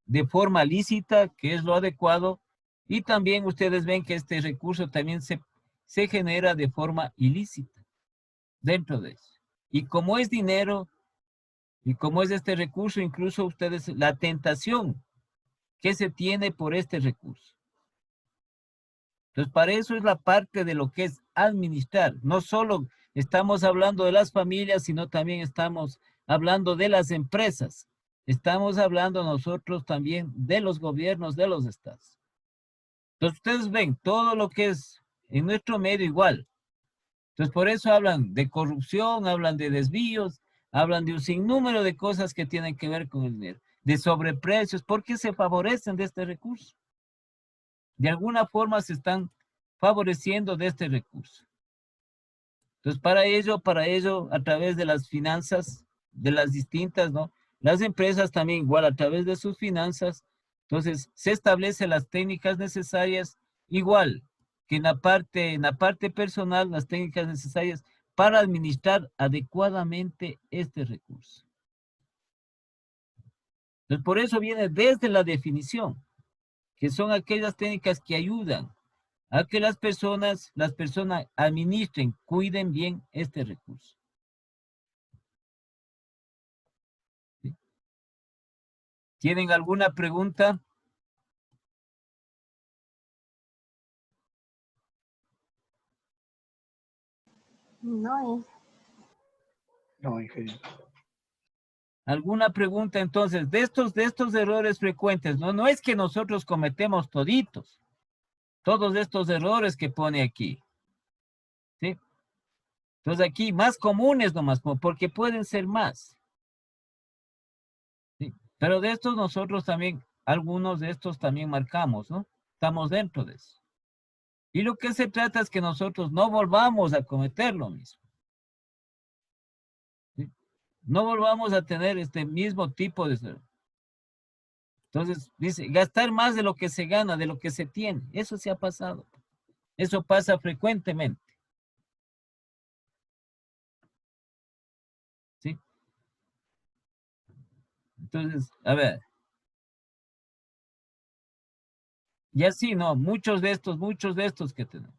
de forma lícita, que es lo adecuado, y también ustedes ven que este recurso también se genera de forma ilícita dentro de eso. Y como es dinero, y como es este recurso, incluso ustedes, la tentación que se tiene por este recurso. Entonces, para eso es la parte de lo que es administrar. No solo estamos hablando de las familias, sino también estamos hablando de las empresas. Estamos hablando nosotros también de los gobiernos, de los estados. Entonces, ustedes ven todo lo que es en nuestro medio igual. Entonces, por eso hablan de corrupción, hablan de desvíos, hablan de un sinnúmero de cosas que tienen que ver con el dinero, de sobreprecios, porque se favorecen de este recurso. De alguna forma se están favoreciendo de este recurso. Entonces, para ello, a través de las finanzas, de las distintas, ¿no? Las empresas también igual a través de sus finanzas, entonces se establecen las técnicas necesarias, igual que en la parte personal, las técnicas necesarias para administrar adecuadamente este recurso. Entonces, por eso viene desde la definición. que son aquellas técnicas que ayudan a que las personas administren, cuiden bien este recurso. ¿Sí? ¿Tienen alguna pregunta? No, No, ingeniero. ¿Alguna pregunta entonces de estos errores frecuentes? No es que nosotros cometemos toditos, todos estos errores que pone aquí. ¿Sí? Entonces aquí más comunes nomás, porque pueden ser más. ¿Sí? Pero de estos nosotros también, algunos de estos también marcamos, ¿no? Estamos dentro de eso. Y lo que se trata es que nosotros no volvamos a cometer lo mismo. ¿Sí? No volvamos a tener este mismo tipo de... Entonces, dice, gastar más de lo que se gana, de lo que se tiene. Eso se ha pasado. Eso pasa frecuentemente. ¿Sí? Entonces, a ver. Y así, ¿no? Muchos de estos que tenemos.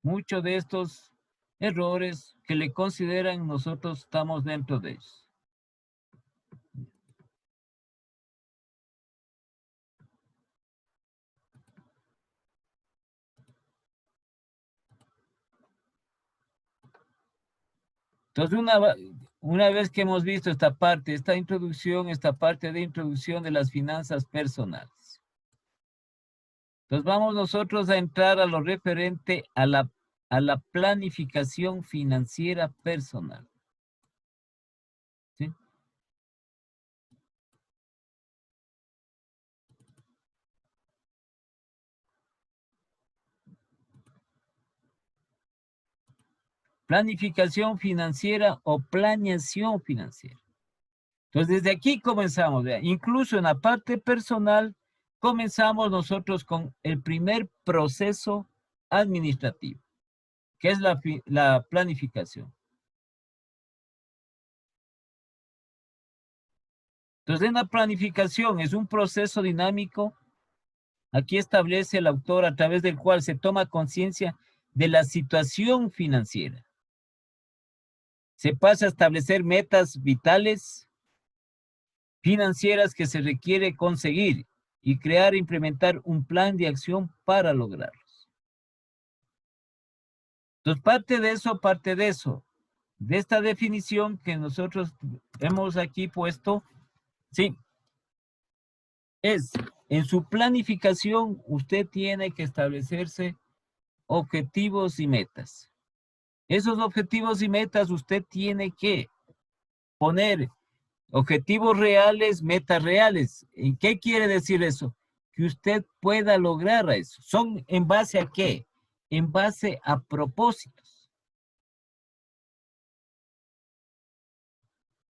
Muchos de estos errores que le consideran, nosotros estamos dentro de ellos. Entonces, una vez que hemos visto esta parte, esta parte de introducción de las finanzas personales. Entonces, vamos nosotros a entrar a lo referente a la planificación financiera personal. ¿Sí? Planificación financiera o planeación financiera. Entonces, desde aquí comenzamos, ¿verdad? Incluso en la parte personal, comenzamos nosotros con el primer proceso administrativo, que es la planificación. Entonces, en la planificación es un proceso dinámico. Aquí establece el autor a través del cual se toma conciencia de la situación financiera. Se pasa a establecer metas vitales financieras que se requiere conseguir y crear e implementar un plan de acción para lograrlos. Entonces, parte de eso, de esta definición que nosotros hemos aquí puesto, sí, es en su planificación usted tiene que establecerse objetivos y metas. Esos objetivos y metas usted tiene que poner objetivos reales, metas reales. ¿En qué quiere decir eso? Que usted pueda lograr eso. ¿Son en base a qué? En base a propósitos.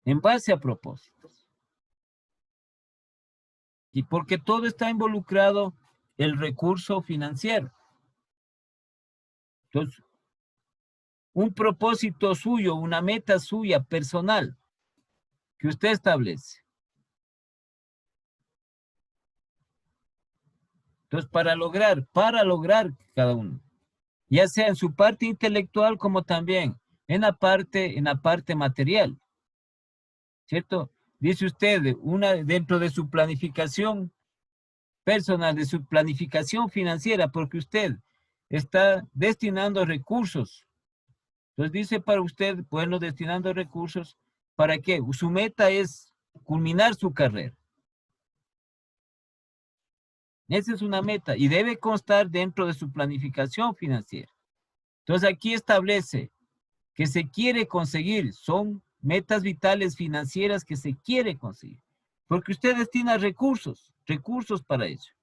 En base a propósitos. Y porque todo está involucrado el recurso financiero. Entonces, un propósito suyo, una meta suya personal que usted establece. Entonces, para lograr cada uno, ya sea en su parte intelectual como también en la parte material, ¿cierto? Dice usted, dentro de su planificación personal, de su planificación financiera, porque usted está destinando recursos. Entonces dice para usted, bueno, destinando recursos, ¿para qué? Su meta es culminar su carrera. Esa es una meta y debe constar dentro de su planificación financiera. Entonces aquí establece que se quiere conseguir, son metas vitales financieras que se quiere conseguir, porque usted destina recursos para ello.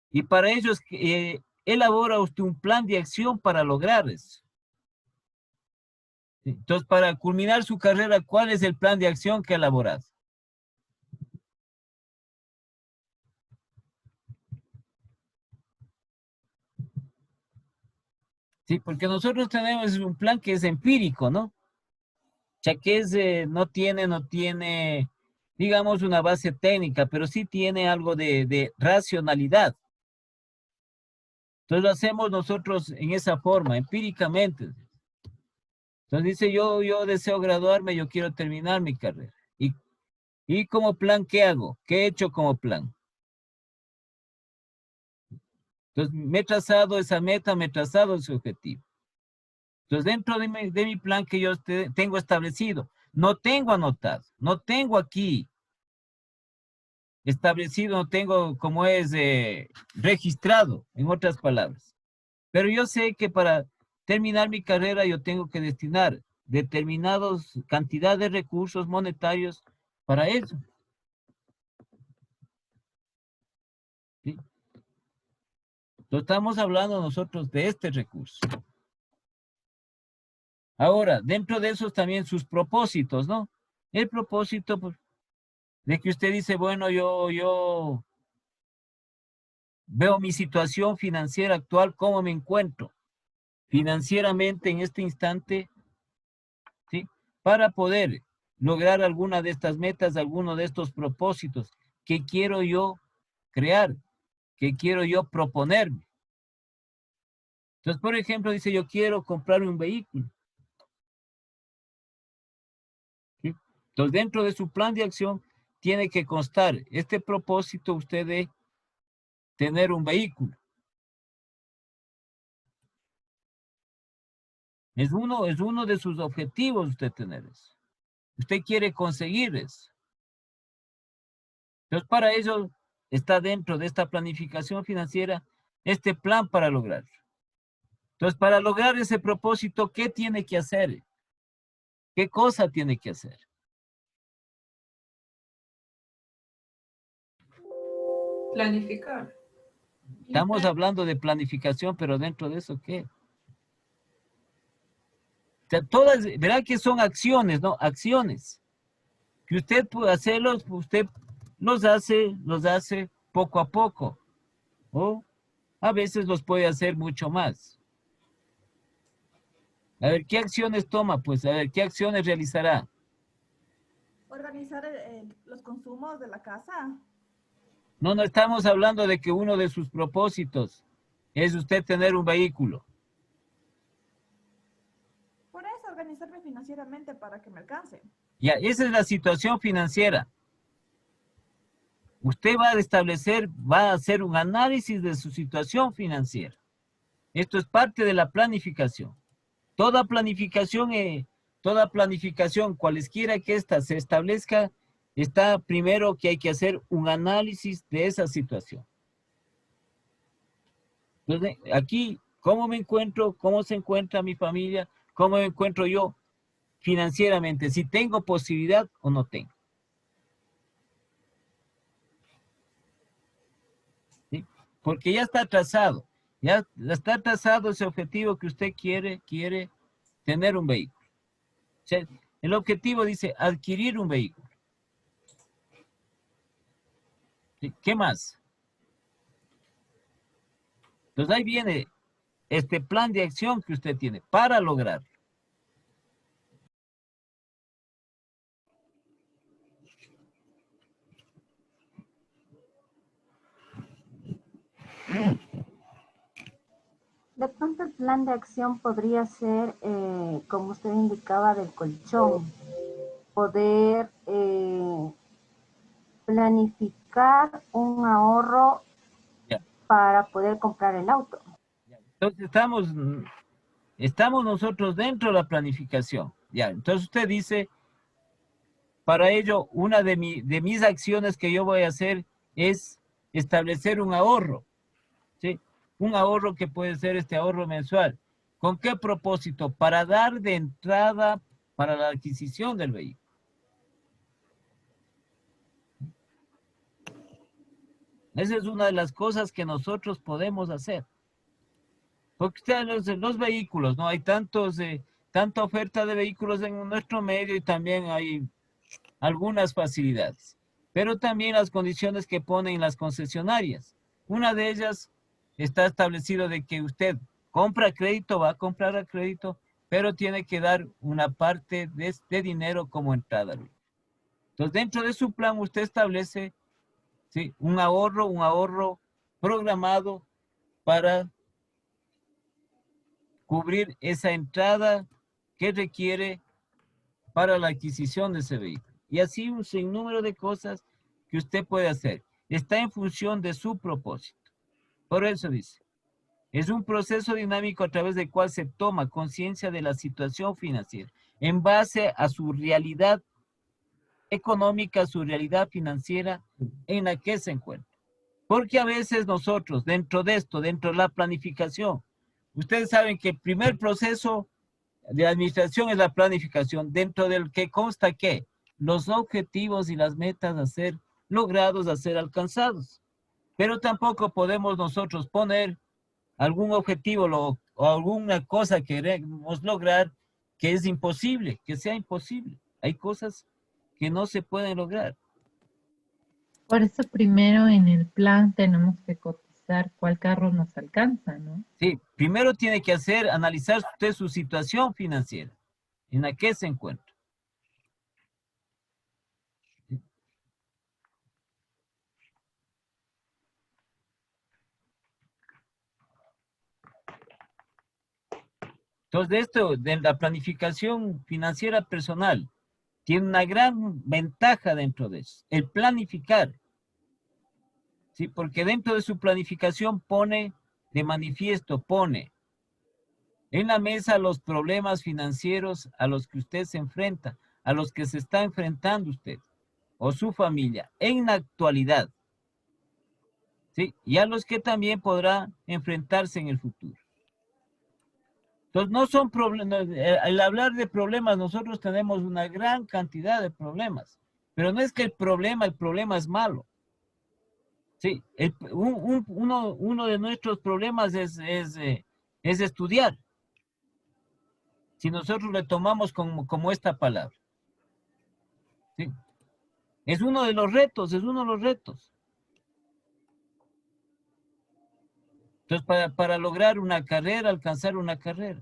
Y para ello elabora usted un plan de acción para lograr eso. Entonces, para culminar su carrera, ¿cuál es el plan de acción que ha elaborado? Sí, porque nosotros tenemos un plan que es empírico, ¿no? Ya que no tiene digamos, una base técnica, pero sí tiene algo de racionalidad. Entonces lo hacemos nosotros en esa forma, empíricamente. Entonces dice, yo deseo graduarme, yo quiero terminar mi carrera. Y como plan, ¿qué hago? ¿Qué he hecho como plan? Entonces me he trazado esa meta, me he trazado ese objetivo. Entonces dentro de mi plan que yo tengo establecido, no tengo anotado, no tengo aquí establecido, no tengo como es registrado, en otras palabras. Pero yo sé que para terminar mi carrera yo tengo que destinar determinados cantidad de recursos monetarios para eso. ¿Sí? Entonces estamos hablando nosotros de este recurso. Ahora, dentro de esos también sus propósitos, ¿no? El propósito, pues, de que usted dice, bueno, yo veo mi situación financiera actual, cómo me encuentro financieramente en este instante, ¿sí? Para poder lograr alguna de estas metas, alguno de estos propósitos que quiero yo crear, que quiero yo proponerme. Entonces, por ejemplo, dice, yo quiero comprar un vehículo. ¿Sí? Entonces, dentro de su plan de acción, tiene que constar este propósito usted de tener un vehículo. Es uno de sus objetivos usted tener eso. Usted quiere conseguir eso. Entonces, para ello está dentro de esta planificación financiera este plan para lograrlo. Entonces, para lograr ese propósito, ¿qué tiene que hacer? ¿Qué cosa tiene que hacer? Planificar. Estamos hablando de planificación, pero dentro de eso, ¿qué? O sea, todas, ¿verdad que son acciones, no? Acciones. Que usted puede hacerlos, usted los hace poco a poco. O a veces los puede hacer mucho más. A ver, ¿qué acciones toma? Pues, a ver, ¿qué acciones realizará? Organizar los consumos de la casa. No estamos hablando de que uno de sus propósitos es usted tener un vehículo. Por eso, organizarme financieramente para que me alcance. Ya, esa es la situación financiera. Usted va a establecer, va a hacer un análisis de su situación financiera. Esto es parte de la planificación. Toda planificación, cualesquiera que ésta se establezca, está primero que hay que hacer un análisis de esa situación. Entonces, aquí, ¿cómo me encuentro? ¿Cómo se encuentra mi familia? ¿Cómo me encuentro yo financieramente? Si tengo posibilidad o no tengo. ¿Sí? Porque ya está trazado. Ya está trazado ese objetivo que usted quiere tener un vehículo. O sea, el objetivo dice adquirir un vehículo. ¿Sí? ¿Qué más? Entonces ahí viene este plan de acción que usted tiene para lograrlo. De pronto el plan de acción podría ser, como usted indicaba, del colchón. Poder planificar un ahorro Ya. para poder comprar el auto. Entonces estamos nosotros dentro de la planificación. Ya, entonces usted dice, para ello, una de mis acciones que yo voy a hacer es establecer un ahorro. ¿Sí? Un ahorro que puede ser este ahorro mensual. ¿Con qué propósito? Para dar de entrada para la adquisición del vehículo. Esa es una de las cosas que nosotros podemos hacer. Porque los vehículos, ¿no? Hay tanta oferta de vehículos en nuestro medio y también hay algunas facilidades. Pero también las condiciones que ponen las concesionarias. Una de ellas está establecido de que usted compra a crédito, va a comprar a crédito, pero tiene que dar una parte de dinero como entrada. Entonces Entonces, dentro de su plan usted establece, ¿sí?, un ahorro programado para cubrir esa entrada que requiere para la adquisición de ese vehículo. Y así un sinnúmero de cosas que usted puede hacer. Está en función de su propósito. Por eso dice, es un proceso dinámico a través del cual se toma conciencia de la situación financiera en base a su realidad económica, su realidad financiera en la que se encuentra. Porque a veces nosotros, dentro de esto, dentro de la planificación, ustedes saben que el primer proceso de administración es la planificación, dentro del que consta que los objetivos y las metas a ser logrados, a ser alcanzados. Pero tampoco podemos nosotros poner algún objetivo o alguna cosa que queremos lograr que es imposible, que sea imposible. Hay cosas que no se pueden lograr. Por eso primero en el plan tenemos que cotizar cuál carro nos alcanza, ¿no? Sí, primero tiene que analizar usted su situación financiera, en la que se encuentra. Entonces, de la planificación financiera personal, tiene una gran ventaja dentro de eso, el planificar. ¿Sí? Porque dentro de su planificación pone de manifiesto, pone en la mesa los problemas financieros a los que usted se enfrenta, a los que se está enfrentando usted o su familia en la actualidad. ¿Sí? Y a los que también podrá enfrentarse en el futuro. Entonces, no son problemas, al hablar de problemas, nosotros tenemos una gran cantidad de problemas, pero no es que el problema es malo. Sí, uno de nuestros problemas es estudiar. Si nosotros le tomamos como esta palabra. ¿Sí? Es uno de los retos, Entonces, para lograr una carrera, alcanzar una carrera.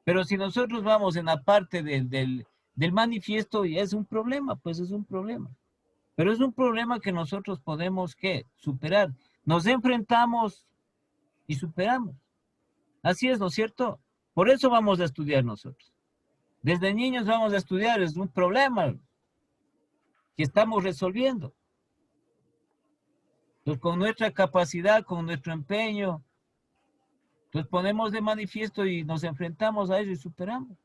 Pero si nosotros vamos en la parte del manifiesto, y es un problema, pues es un problema. Pero es un problema que nosotros podemos, ¿qué?, superar. Nos enfrentamos y superamos. Así es, ¿no es cierto? Por eso vamos a estudiar nosotros. Desde niños vamos a estudiar, es un problema que estamos resolviendo. Entonces, con nuestra capacidad, con nuestro empeño, entonces ponemos de manifiesto y nos enfrentamos a ello y superamos.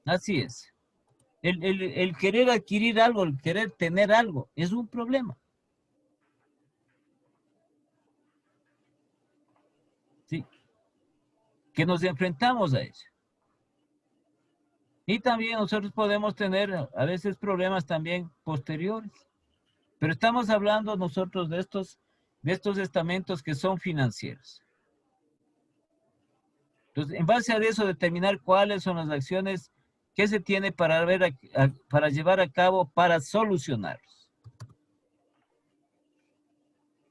Así es. El querer adquirir algo, el querer tener algo, es un problema. Sí. Que nos enfrentamos a ello. Y también nosotros podemos tener a veces problemas también posteriores. Pero estamos hablando nosotros de estos estamentos que son financieros. Entonces, en base a eso, determinar cuáles son las acciones que se tiene para llevar a cabo para solucionarlos.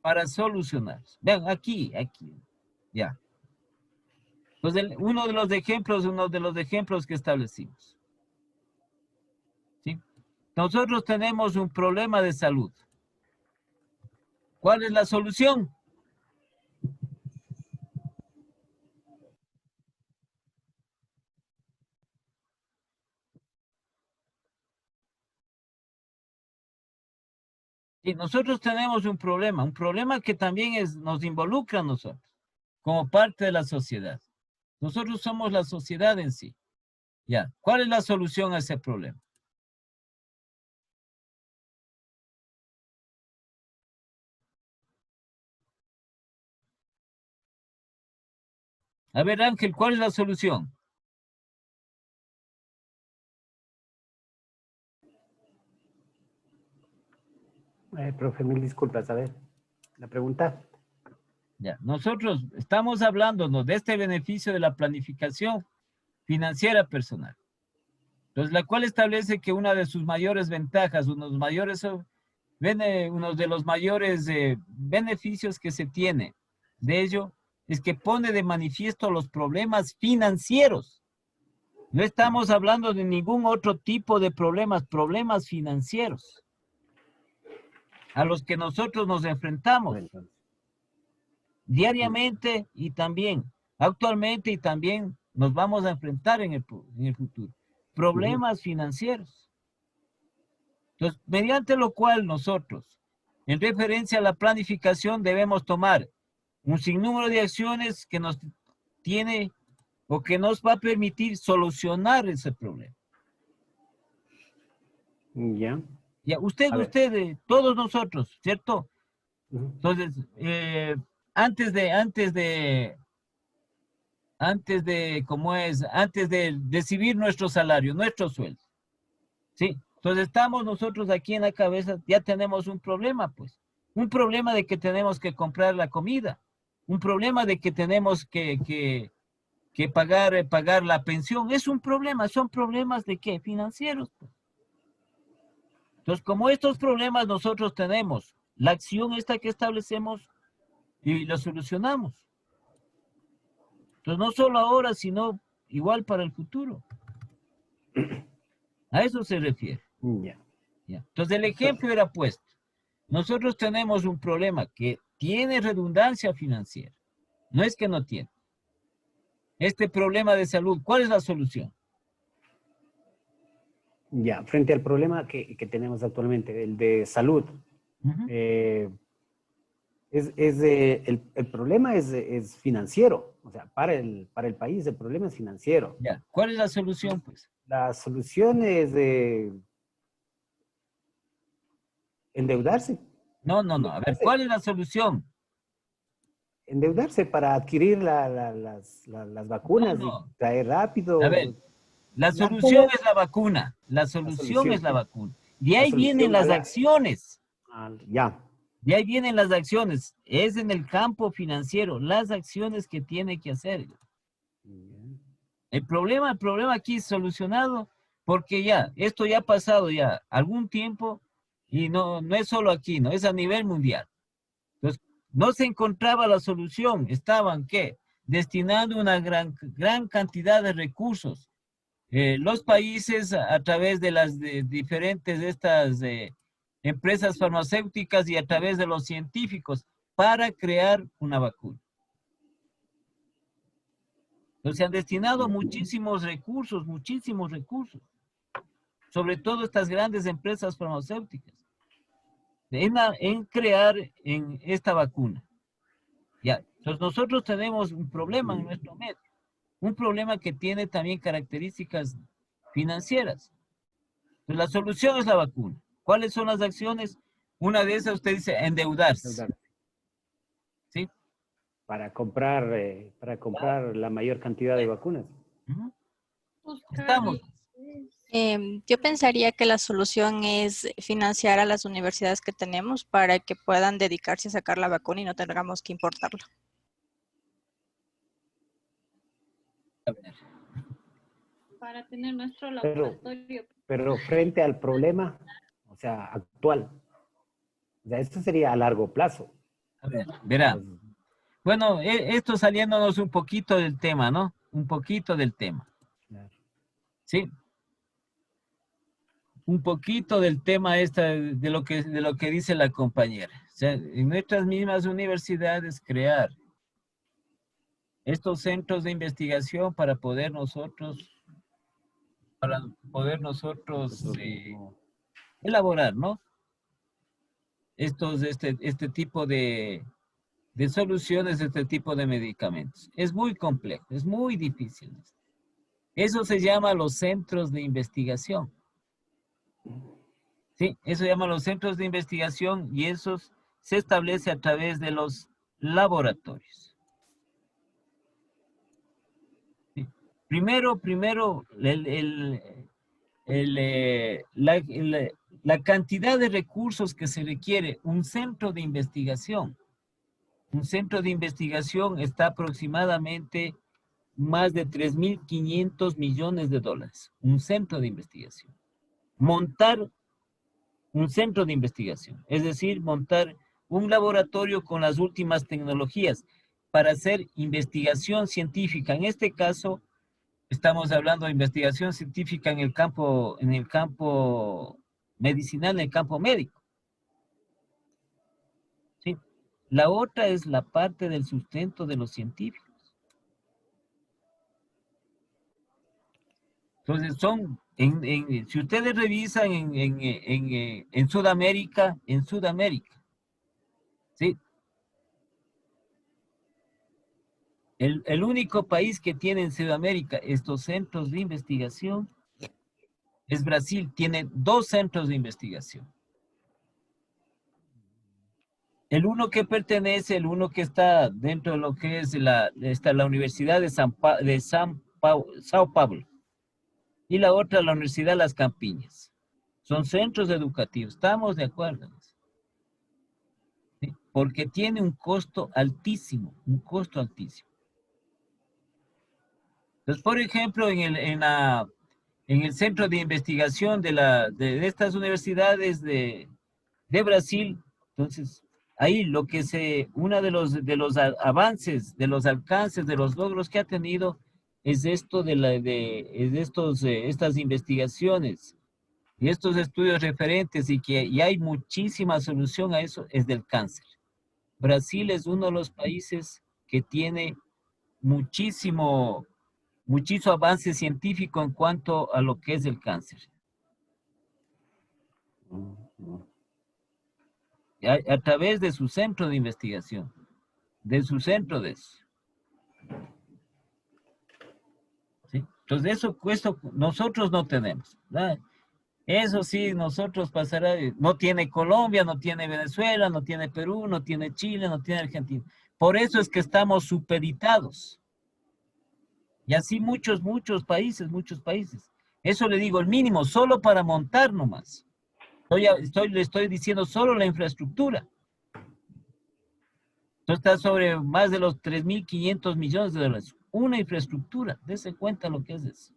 Para solucionarlos. Vean, aquí, ya. Entonces, uno de los ejemplos que establecimos. ¿Sí? Nosotros tenemos un problema de salud. ¿Cuál es la solución? Y nosotros tenemos un problema que también nos involucra a nosotros, como parte de la sociedad. Nosotros somos la sociedad en sí. Ya, ¿cuál es la solución a ese problema? A ver, Ángel, ¿cuál es la solución? Profe, mil disculpas, a ver, la pregunta. Ya, nosotros estamos hablándonos de este beneficio de la planificación financiera personal. Entonces, la cual establece que una de sus mayores ventajas, uno de los mayores beneficios que se tiene de ello, es que pone de manifiesto los problemas financieros No estamos hablando de ningún otro tipo de problemas financieros a los que nosotros nos enfrentamos diariamente y también actualmente y también nos vamos a enfrentar en el futuro. Problemas financieros. Entonces, mediante lo cual nosotros, en referencia a la planificación, debemos tomar un sinnúmero de acciones que nos tiene o que nos va a permitir solucionar ese problema. Ya. Ya, usted, todos nosotros, ¿cierto? Entonces, antes de recibir nuestro salario, nuestro sueldo, ¿sí? Entonces estamos nosotros aquí en la cabeza, ya tenemos un problema, pues. Un problema de que tenemos que comprar la comida. Un problema de que tenemos que pagar la pensión. Es un problema, son problemas de qué? Financieros, pues. Entonces, como estos problemas nosotros tenemos, la acción esta que establecemos y la solucionamos. Entonces, no solo ahora, sino igual para el futuro. A eso se refiere. Ya. Entonces, el ejemplo era puesto. Nosotros tenemos un problema que tiene redundancia financiera. No es que no tiene. Este problema de salud, ¿cuál es la solución? Ya, frente al problema que tenemos actualmente, el de salud, el problema es financiero, o sea, para el país el problema es financiero. Ya, ¿cuál es la solución, pues? La solución es endeudarse. No, a ver, ¿cuál es la solución? Endeudarse para adquirir las vacunas y traer rápido. A ver, la solución es la vacuna. La solución es la vacuna. De ahí vienen las acciones. Ya. De ahí vienen las acciones. Es en el campo financiero, las acciones que tiene que hacer. El problema aquí es solucionado porque ya, esto ya ha pasado ya algún tiempo y no es solo aquí, no es a nivel mundial. Entonces, no se encontraba la solución. Estaban, ¿qué? Destinando una gran cantidad de recursos. Los países a través de las diferentes empresas farmacéuticas y a través de los científicos para crear una vacuna. Entonces se han destinado muchísimos recursos, sobre todo estas grandes empresas farmacéuticas, en crear en esta vacuna. Ya, entonces nosotros tenemos un problema en nuestro medio. Un problema que tiene también características financieras. Entonces, la solución es la vacuna. ¿Cuáles son las acciones? Una de esas, usted dice, endeudarse. ¿Sí? Para comprar la mayor cantidad de vacunas. Estamos. Yo pensaría que la solución es financiar a las universidades que tenemos para que puedan dedicarse a sacar la vacuna y no tengamos que importarla. Para tener nuestro laboratorio. Pero frente al problema, o sea, actual, o sea, esto sería a largo plazo. A ver, verá. Bueno, esto saliéndonos un poquito del tema, ¿no? Un poquito del tema. ¿Sí? Un poquito del tema de lo que dice la compañera. O sea, en nuestras mismas universidades crear estos centros de investigación para poder nosotros elaborar, ¿no? Este tipo de soluciones, este tipo de medicamentos. Es muy complejo, es muy difícil. Eso se llama los centros de investigación. Sí, eso se llama los centros de investigación y esos se establece a través de los laboratorios. Sí. Primero, la cantidad de recursos que se requiere un centro de investigación. Un centro de investigación está aproximadamente más de 3.500 millones de dólares. Un centro de investigación. Montar un centro de investigación, es decir, montar un laboratorio con las últimas tecnologías para hacer investigación científica. En este caso, Estamos hablando de investigación científica en el campo medicinal, en el campo médico. ¿Sí? La otra es la parte del sustento de los científicos. Entonces si ustedes revisan en Sudamérica, ¿sí? El único país que tiene en Sudamérica estos centros de investigación es Brasil, tiene 2 centros de investigación. El uno que está dentro de lo que es la Universidad de Sao Paulo, y la otra la Universidad Las Campiñas. Son centros educativos, estamos de acuerdo. ¿Sí? Porque tiene un costo altísimo, Entonces, por ejemplo, en el centro de investigación de estas universidades de Brasil, entonces, ahí uno de los avances, de los alcances, de los logros que ha tenido, es esto estas investigaciones y estos estudios referentes, y hay muchísima solución a eso, es del cáncer. Brasil es uno de los países que tiene muchísimo avance científico en cuanto a lo que es el cáncer. A través de su centro de investigación, de su centro de eso. ¿Sí? Entonces, eso nosotros no tenemos, ¿verdad? Eso sí, nosotros no tiene Colombia, no tiene Venezuela, no tiene Perú, no tiene Chile, no tiene Argentina. Por eso es que estamos supeditados. Y así muchos países. Eso le digo, el mínimo, solo para montar nomás. Le estoy diciendo solo la infraestructura. Entonces está sobre más de los 3.500 millones de dólares. Una infraestructura, dése cuenta lo que es eso.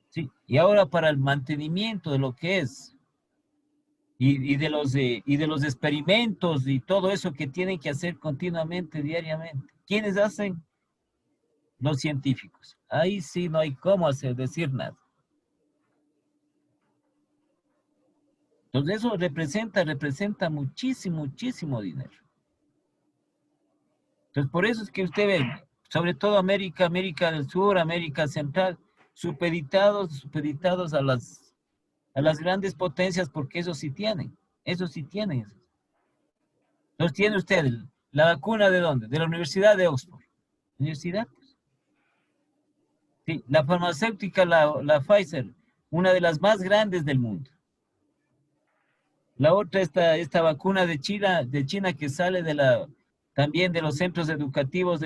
Sí, y ahora para el mantenimiento de lo que es, y de los experimentos y todo eso que tienen que hacer continuamente, diariamente. ¿Quiénes hacen? Los científicos. Ahí sí no hay cómo decir nada. Entonces eso representa muchísimo dinero. Entonces por eso es que usted ve, sobre todo América del Sur, América Central, supeditados a las grandes potencias, porque eso sí tienen. Entonces tiene usted la vacuna, ¿de dónde? De la Universidad de Oxford. Universidad. Sí, la farmacéutica, la Pfizer, una de las más grandes del mundo. La otra, esta vacuna de China que sale también de los centros educativos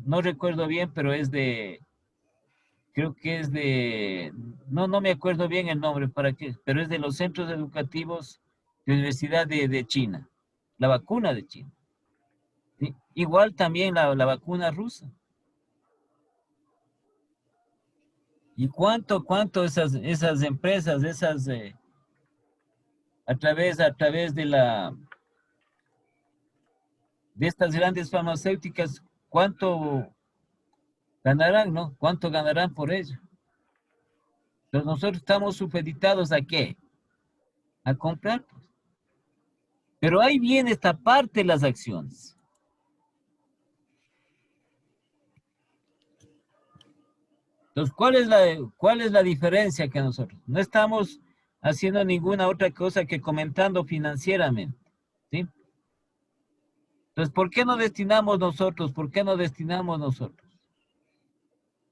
no recuerdo bien, pero creo que es no me acuerdo bien el nombre, pero es de los centros educativos de la Universidad de China, la vacuna de China. ¿Sí? Igual también la vacuna rusa. ¿Y cuánto esas empresas, a través de estas grandes farmacéuticas, cuánto ganarán, ¿no? ¿Cuánto ganarán por ello? Entonces nosotros estamos supeditados ¿a qué? A comprar. Pero ahí viene esta parte de las acciones. Entonces, ¿cuál es la diferencia que nosotros? No estamos haciendo ninguna otra cosa que comentando financieramente, ¿sí? Entonces, ¿por qué no destinamos nosotros?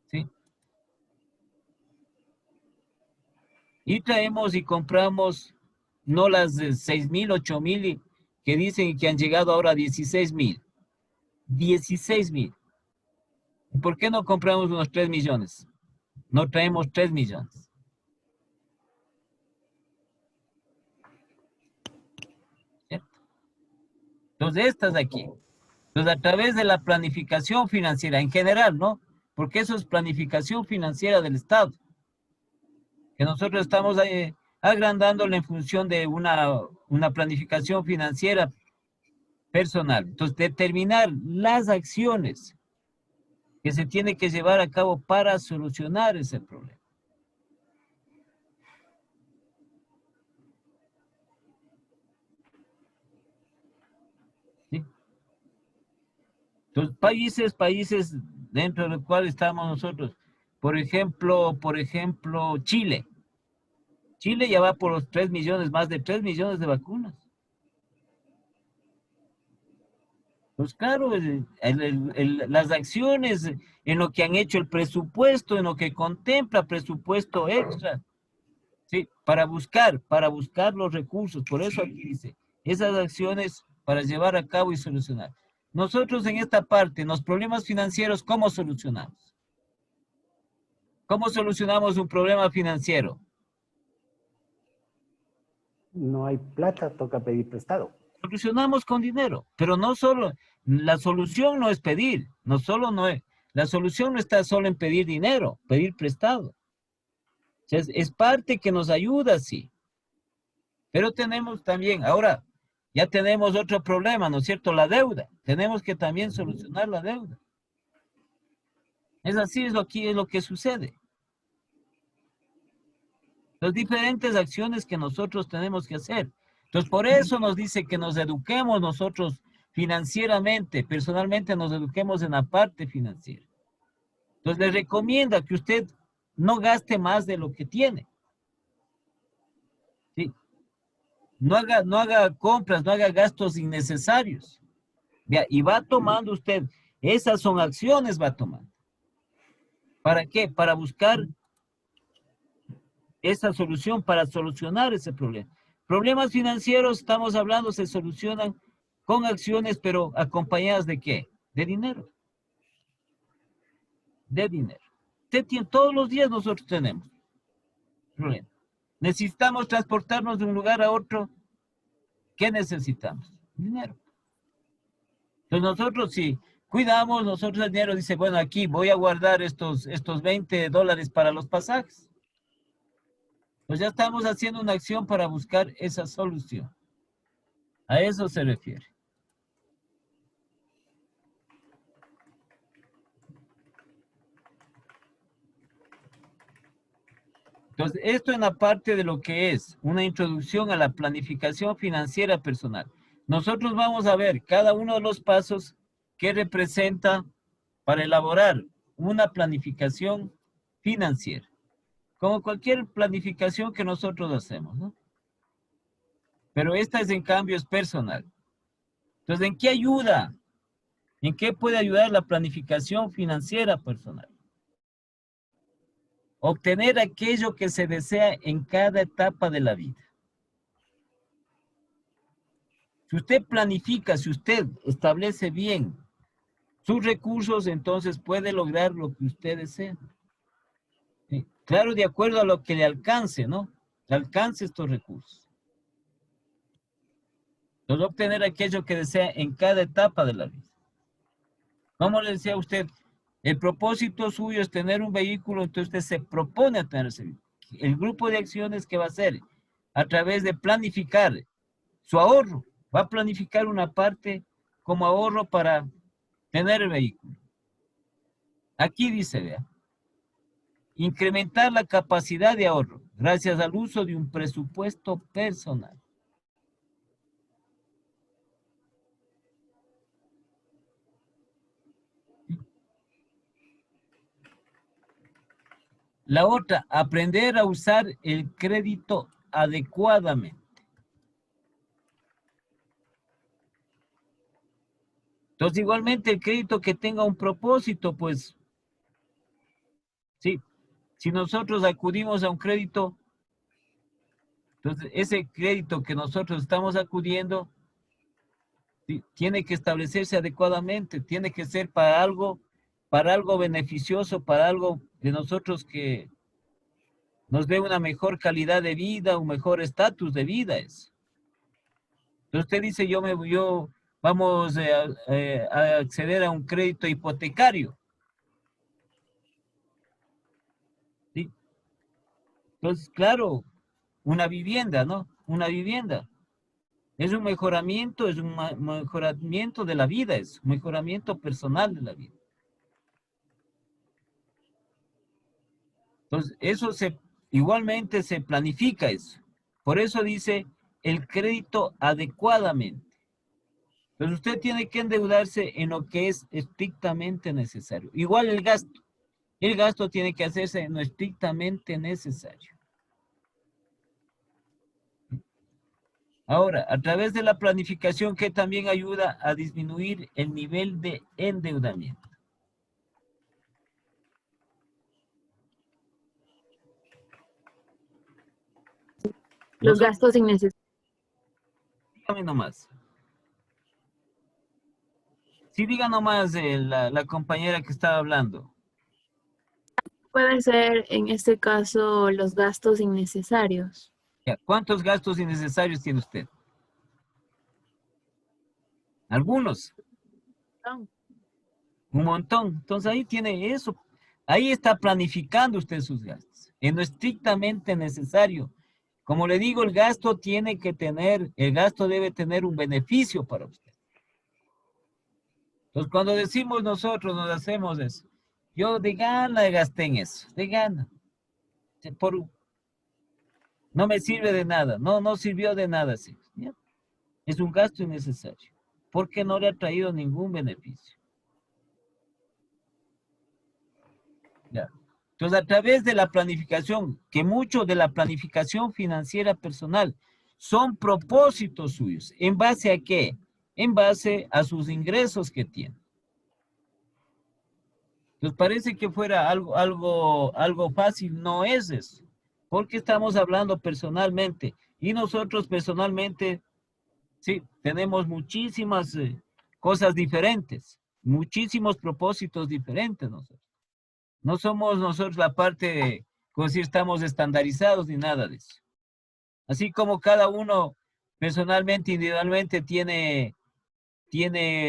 ¿Sí? Y traemos y compramos no las 6.000, 8.000 que dicen que han llegado ahora a 16.000. 16.000. ¿Por qué no compramos unos 3 millones? No traemos 3 millones. ¿Cierto? Entonces, estas de aquí. Entonces, a través de la planificación financiera en general, ¿no? Porque eso es planificación financiera del Estado. Que nosotros estamos agrandándole en función de una planificación financiera personal. Entonces, determinar las acciones que se tiene que llevar a cabo para solucionar ese problema. ¿Sí? Entonces, países dentro del cual estamos nosotros, por ejemplo, Chile. Chile ya va por los 3 millones, más de 3 millones de vacunas. Pues claro, las acciones en lo que han hecho el presupuesto, en lo que contempla presupuesto extra, ¿sí? Para buscar los recursos. Por eso aquí dice, esas acciones para llevar a cabo y solucionar. Nosotros en esta parte, en los problemas financieros, ¿cómo solucionamos? ¿Cómo solucionamos un problema financiero? No hay plata, toca pedir prestado. Solucionamos con dinero, pero no solo, la solución no es pedir, la solución no está solo en pedir dinero, pedir prestado. O sea, es parte que nos ayuda, sí. Pero tenemos también, ahora, ya tenemos otro problema, ¿no es cierto? La deuda. Tenemos que también solucionar la deuda. Es así, es lo que sucede. Las diferentes acciones que nosotros tenemos que hacer. Entonces, por eso nos dice que nos eduquemos nosotros financieramente, personalmente nos eduquemos en la parte financiera. Entonces, le recomienda que usted no gaste más de lo que tiene. ¿Sí? No haga compras, no haga gastos innecesarios. ¿Ya? Y va tomando usted, esas son acciones, va tomando. ¿Para qué? Para buscar esa solución, para solucionar ese problema. Problemas financieros, estamos hablando, se solucionan con acciones, pero acompañadas ¿de qué? De dinero. De dinero. Todos los días nosotros tenemos problemas. Necesitamos transportarnos de un lugar a otro. ¿Qué necesitamos? Dinero. Entonces nosotros si cuidamos, nosotros el dinero dice, bueno, aquí voy a guardar estos $20 para los pasajes. Pues ya estamos haciendo una acción para buscar esa solución. A eso se refiere. Entonces, esto en la parte de lo que es una introducción a la planificación financiera personal. Nosotros vamos a ver cada uno de los pasos que representa para elaborar una planificación financiera. Como cualquier planificación que nosotros hacemos, ¿no? Pero esta es en cambio es personal. Entonces, ¿en qué ayuda? ¿En qué puede ayudar la planificación financiera personal? Obtener aquello que se desea en cada etapa de la vida. Si usted planifica, si usted establece bien sus recursos, entonces puede lograr lo que usted desea. ¿Sí? Claro, de acuerdo a lo que le alcance, ¿no? Le alcance estos recursos. Entonces, obtener aquello que desea en cada etapa de la vida. Como le decía a usted, el propósito suyo es tener un vehículo, entonces usted se propone a tener ese vehículo. El grupo de acciones que va a hacer a través de planificar su ahorro, va a planificar una parte como ahorro para tener el vehículo. Aquí dice, vea, incrementar la capacidad de ahorro gracias al uso de un presupuesto personal. La otra, aprender a usar el crédito adecuadamente. Entonces, igualmente el crédito que tenga un propósito, pues, sí, si nosotros acudimos a un crédito, entonces ese crédito que nosotros estamos acudiendo, sí, tiene que establecerse adecuadamente, tiene que ser para algo beneficioso, para algo de nosotros que nos dé una mejor calidad de vida, un mejor estatus de vida. Entonces usted dice, vamos a acceder a un crédito hipotecario. ¿Sí? Entonces, claro, una vivienda, ¿no? Una vivienda. Es un mejoramiento de la vida, es un mejoramiento personal de la vida. Entonces, eso igualmente se planifica eso. Por eso dice el crédito adecuadamente. Entonces, usted tiene que endeudarse en lo que es estrictamente necesario. Igual el gasto. El gasto tiene que hacerse en lo estrictamente necesario. Ahora, a través de la planificación que también ayuda a disminuir el nivel de endeudamiento. Los gastos innecesarios. Dígame nomás. Sí, diga nomás la compañera que estaba hablando. Puede ser, en este caso, los gastos innecesarios. Ya, ¿cuántos gastos innecesarios tiene usted? Algunos. Un montón. Entonces ahí tiene eso. Ahí está planificando usted sus gastos. En lo estrictamente necesario. Como le digo, el gasto debe tener un beneficio para usted. Entonces cuando decimos nosotros, nos hacemos eso. Yo de gana gasté en eso, de gana. No me sirve de nada, no sirvió de nada. Sí. ¿Ya? Es un gasto innecesario, porque no le ha traído ningún beneficio. ¿Ya? Entonces, a través de la planificación, que mucho de la planificación financiera personal son propósitos suyos. ¿En base a qué? En base a sus ingresos que tiene. Entonces, parece que fuera algo fácil. No es eso. Porque estamos hablando personalmente. Y nosotros personalmente, sí, tenemos muchísimas cosas diferentes. Muchísimos propósitos diferentes nosotros. No somos nosotros la parte, como si estamos estandarizados ni nada de eso. Así como cada uno personalmente, individualmente tiene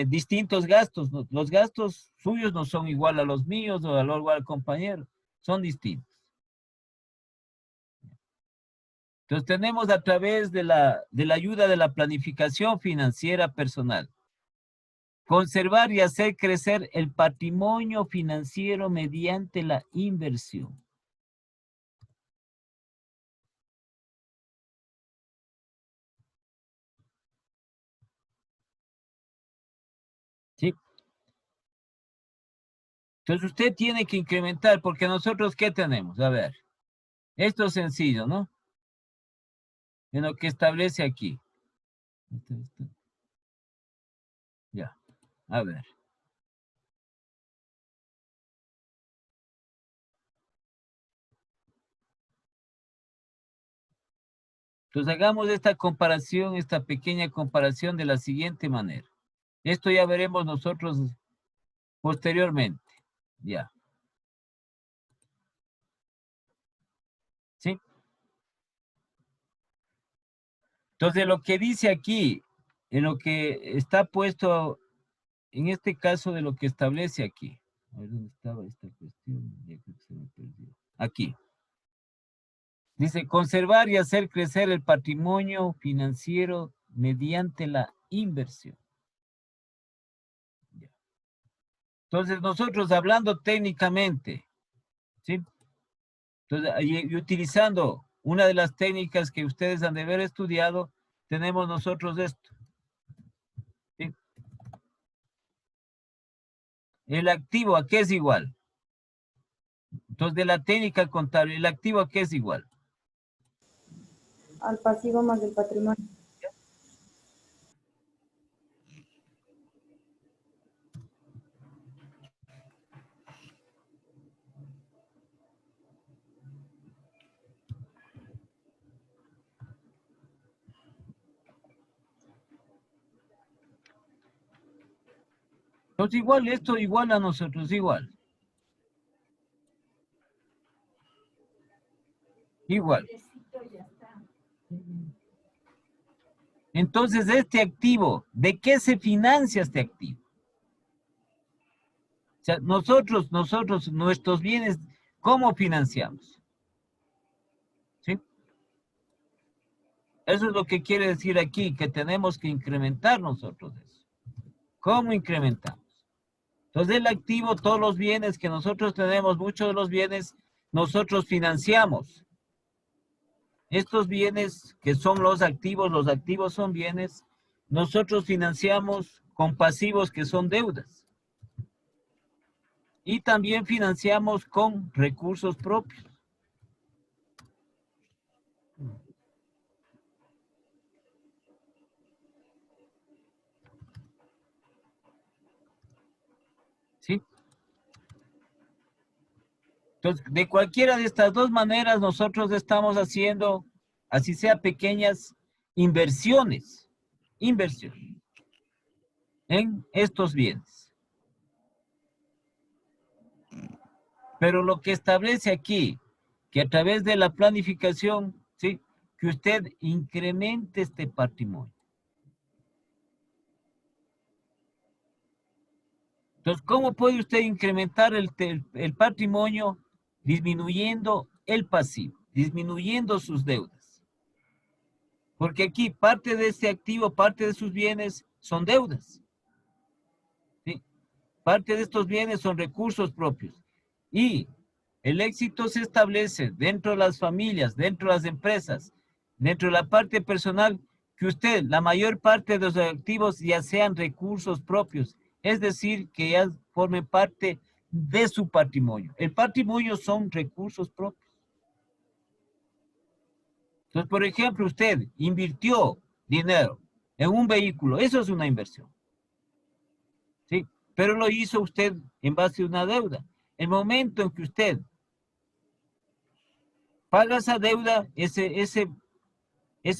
distintos gastos. ¿No? Los gastos suyos no son igual a los míos o igual al compañero. Son distintos. Entonces tenemos a través de la ayuda de la planificación financiera personal. Conservar y hacer crecer el patrimonio financiero mediante la inversión. ¿Sí? Entonces usted tiene que incrementar, porque nosotros, ¿qué tenemos? A ver, esto es sencillo, ¿no? En lo que establece aquí. Ya, a ver. Entonces hagamos esta comparación, esta pequeña comparación de la siguiente manera. Esto ya veremos nosotros posteriormente. Ya. ¿Sí? Entonces lo que dice aquí, en lo que está puesto, en este caso de lo que establece aquí. A ver, ¿dónde estaba esta cuestión? Ya creo que se me perdió. Aquí. Dice, conservar y hacer crecer el patrimonio financiero mediante la inversión. Ya. Entonces, nosotros hablando técnicamente, ¿sí? Entonces, y utilizando una de las técnicas que ustedes han de haber estudiado, tenemos nosotros esto. ¿Sí? El activo, ¿a qué es igual? Entonces, de la técnica contable, ¿el activo a qué es igual? Al pasivo más el patrimonio. Entonces, igual, esto igual a nosotros, igual. Igual. Entonces, este activo, ¿de qué se financia este activo? O sea, nosotros, nuestros bienes, ¿cómo financiamos? ¿Sí? Eso es lo que quiere decir aquí, que tenemos que incrementar nosotros eso. ¿Cómo incrementamos? Entonces, el activo, todos los bienes que nosotros tenemos, muchos de los bienes nosotros financiamos estos bienes que son los activos son bienes, nosotros financiamos con pasivos que son deudas. Y también financiamos con recursos propios. ¿Sí? Entonces, de cualquiera de estas dos maneras, nosotros estamos haciendo, así sea pequeñas, inversiones en estos bienes. Pero lo que establece aquí, que a través de la planificación, ¿sí?, que usted incremente este patrimonio. Entonces, ¿cómo puede usted incrementar el patrimonio? Disminuyendo el pasivo, disminuyendo sus deudas. Porque aquí parte de este activo, parte de sus bienes son deudas. ¿Sí? Parte de estos bienes son recursos propios. Y el éxito se establece dentro de las familias, dentro de las empresas, dentro de la parte personal, que usted, la mayor parte de los activos ya sean recursos propios, es decir, que ya formen parte de su patrimonio. El patrimonio son recursos propios. Entonces, por ejemplo, usted invirtió dinero en un vehículo, eso es una inversión. ¿Sí? Pero lo hizo usted en base a una deuda. El momento en que usted paga esa deuda, ese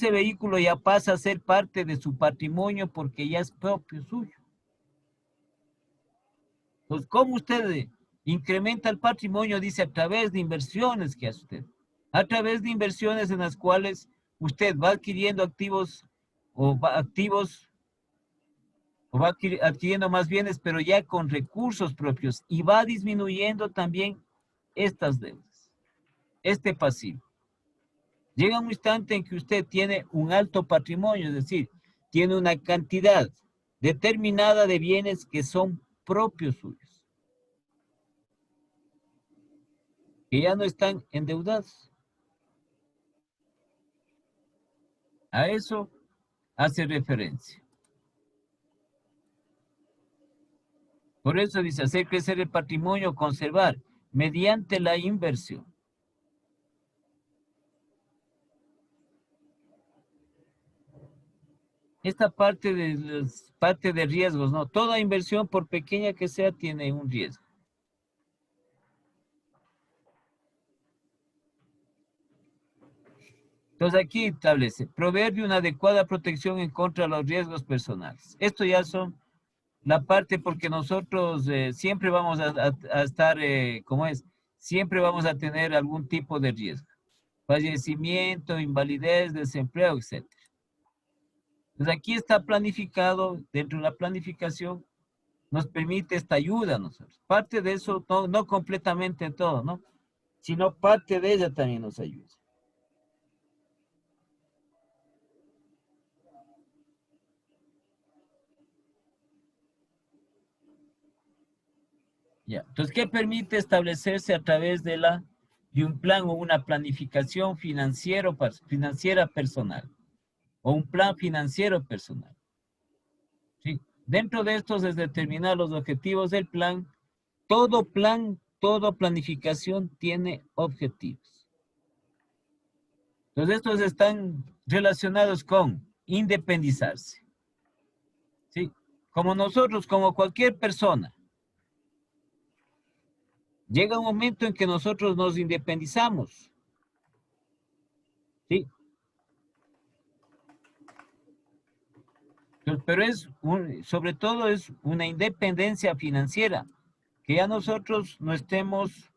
vehículo ya pasa a ser parte de su patrimonio porque ya es propio suyo. Entonces, ¿cómo usted incrementa el patrimonio? Dice, a través de inversiones que hace usted. A través de inversiones en las cuales usted va adquiriendo activos o va adquiriendo más bienes, pero ya con recursos propios, y va disminuyendo también estas deudas, este pasivo. Llega un instante en que usted tiene un alto patrimonio, es decir, tiene una cantidad determinada de bienes que son propios suyos, que ya no están endeudados. A eso hace referencia. Por eso dice, hacer crecer el patrimonio, conservar, mediante la inversión. Esta parte de riesgos, ¿no? Toda inversión, por pequeña que sea, tiene un riesgo. Entonces aquí establece, proveer de una adecuada protección en contra de los riesgos personales. Esto ya son la parte porque nosotros siempre vamos a estar, ¿cómo es? Siempre vamos a tener algún tipo de riesgo. Fallecimiento, invalidez, desempleo, etc. Entonces aquí está planificado, dentro de la planificación, nos permite esta ayuda a nosotros. Parte de eso, no completamente todo, ¿no? Sino parte de ella también nos ayuda. Ya. Entonces, ¿qué permite establecerse a través de un plan o una planificación financiera personal? O un plan financiero personal. ¿Sí? Dentro de estos es determinar los objetivos del plan. Todo plan, toda planificación tiene objetivos. Entonces, estos están relacionados con independizarse. ¿Sí? Como nosotros, como cualquier persona. Llega un momento en que nosotros nos independizamos. ¿Sí? Pero sobre todo es una independencia financiera, que ya nosotros no estemos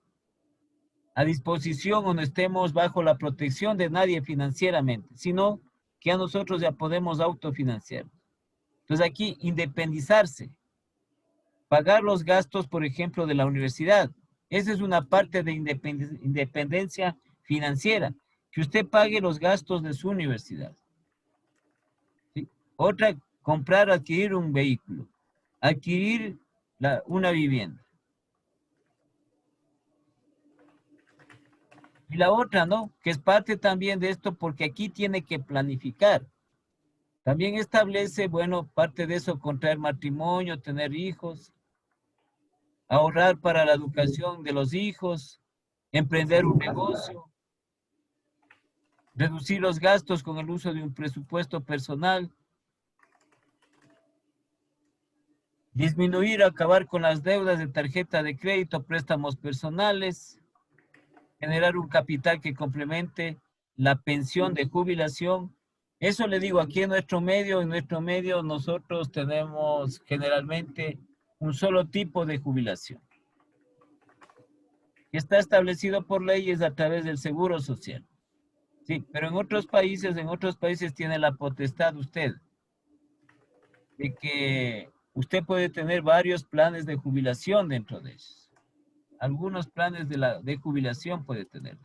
a disposición o no estemos bajo la protección de nadie financieramente, sino que ya nosotros ya podemos autofinanciar. Entonces aquí independizarse, pagar los gastos, por ejemplo, de la universidad. Esa es una parte de independencia financiera, que usted pague los gastos de su universidad. ¿Sí? Otra, comprar, adquirir un vehículo, adquirir una vivienda. Y la otra, ¿no? Que es parte también de esto, porque aquí tiene que planificar. También establece, bueno, parte de eso, contraer matrimonio, tener hijos, ahorrar para la educación de los hijos, emprender un negocio, reducir los gastos con el uso de un presupuesto personal, disminuir o acabar con las deudas de tarjeta de crédito, préstamos personales, generar un capital que complemente la pensión de jubilación. Eso le digo, aquí en nuestro medio nosotros tenemos generalmente un solo tipo de jubilación, que está establecido por leyes a través del Seguro Social. Sí, pero en otros países tiene la potestad usted de que usted puede tener varios planes de jubilación dentro de ellos. Algunos planes de jubilación puede tener.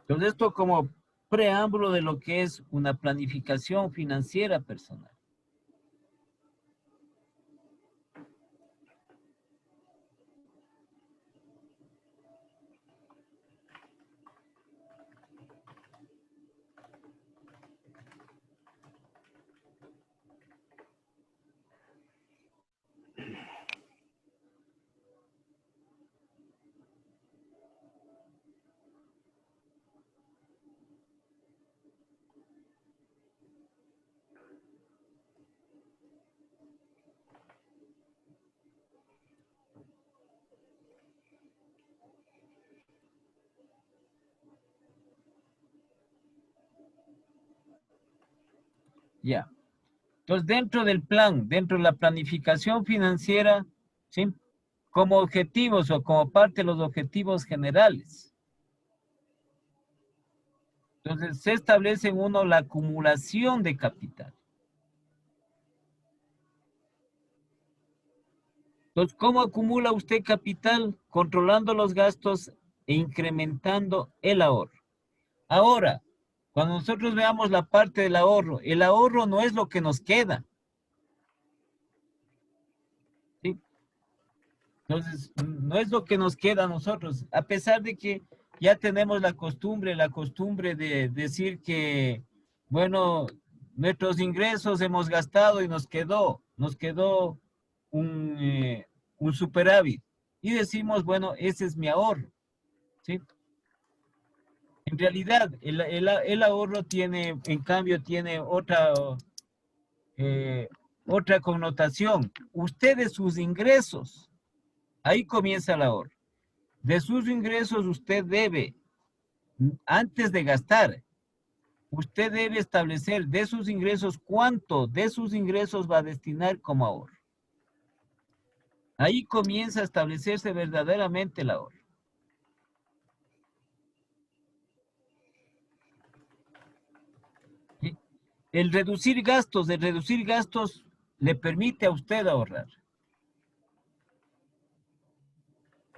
Entonces, esto como preámbulo de lo que es una planificación financiera personal. Ya. Entonces, dentro del plan, dentro de la planificación financiera, ¿sí? Como objetivos o como parte de los objetivos generales. Entonces, se establece en uno la acumulación de capital. Entonces, ¿cómo acumula usted capital? Controlando los gastos e incrementando el ahorro. Ahora, cuando nosotros veamos la parte del ahorro, el ahorro no es lo que nos queda. ¿Sí? Entonces, no es lo que nos queda a nosotros, a pesar de que ya tenemos la costumbre de decir que, bueno, nuestros ingresos hemos gastado y nos quedó un superávit. Y decimos, bueno, ese es mi ahorro. ¿Sí? En realidad, el ahorro tiene, en cambio, tiene otra connotación. Usted de sus ingresos, ahí comienza el ahorro. De sus ingresos usted debe, antes de gastar, usted debe establecer de sus ingresos cuánto de sus ingresos va a destinar como ahorro. Ahí comienza a establecerse verdaderamente el ahorro. ¿Sí? El reducir gastos le permite a usted ahorrar.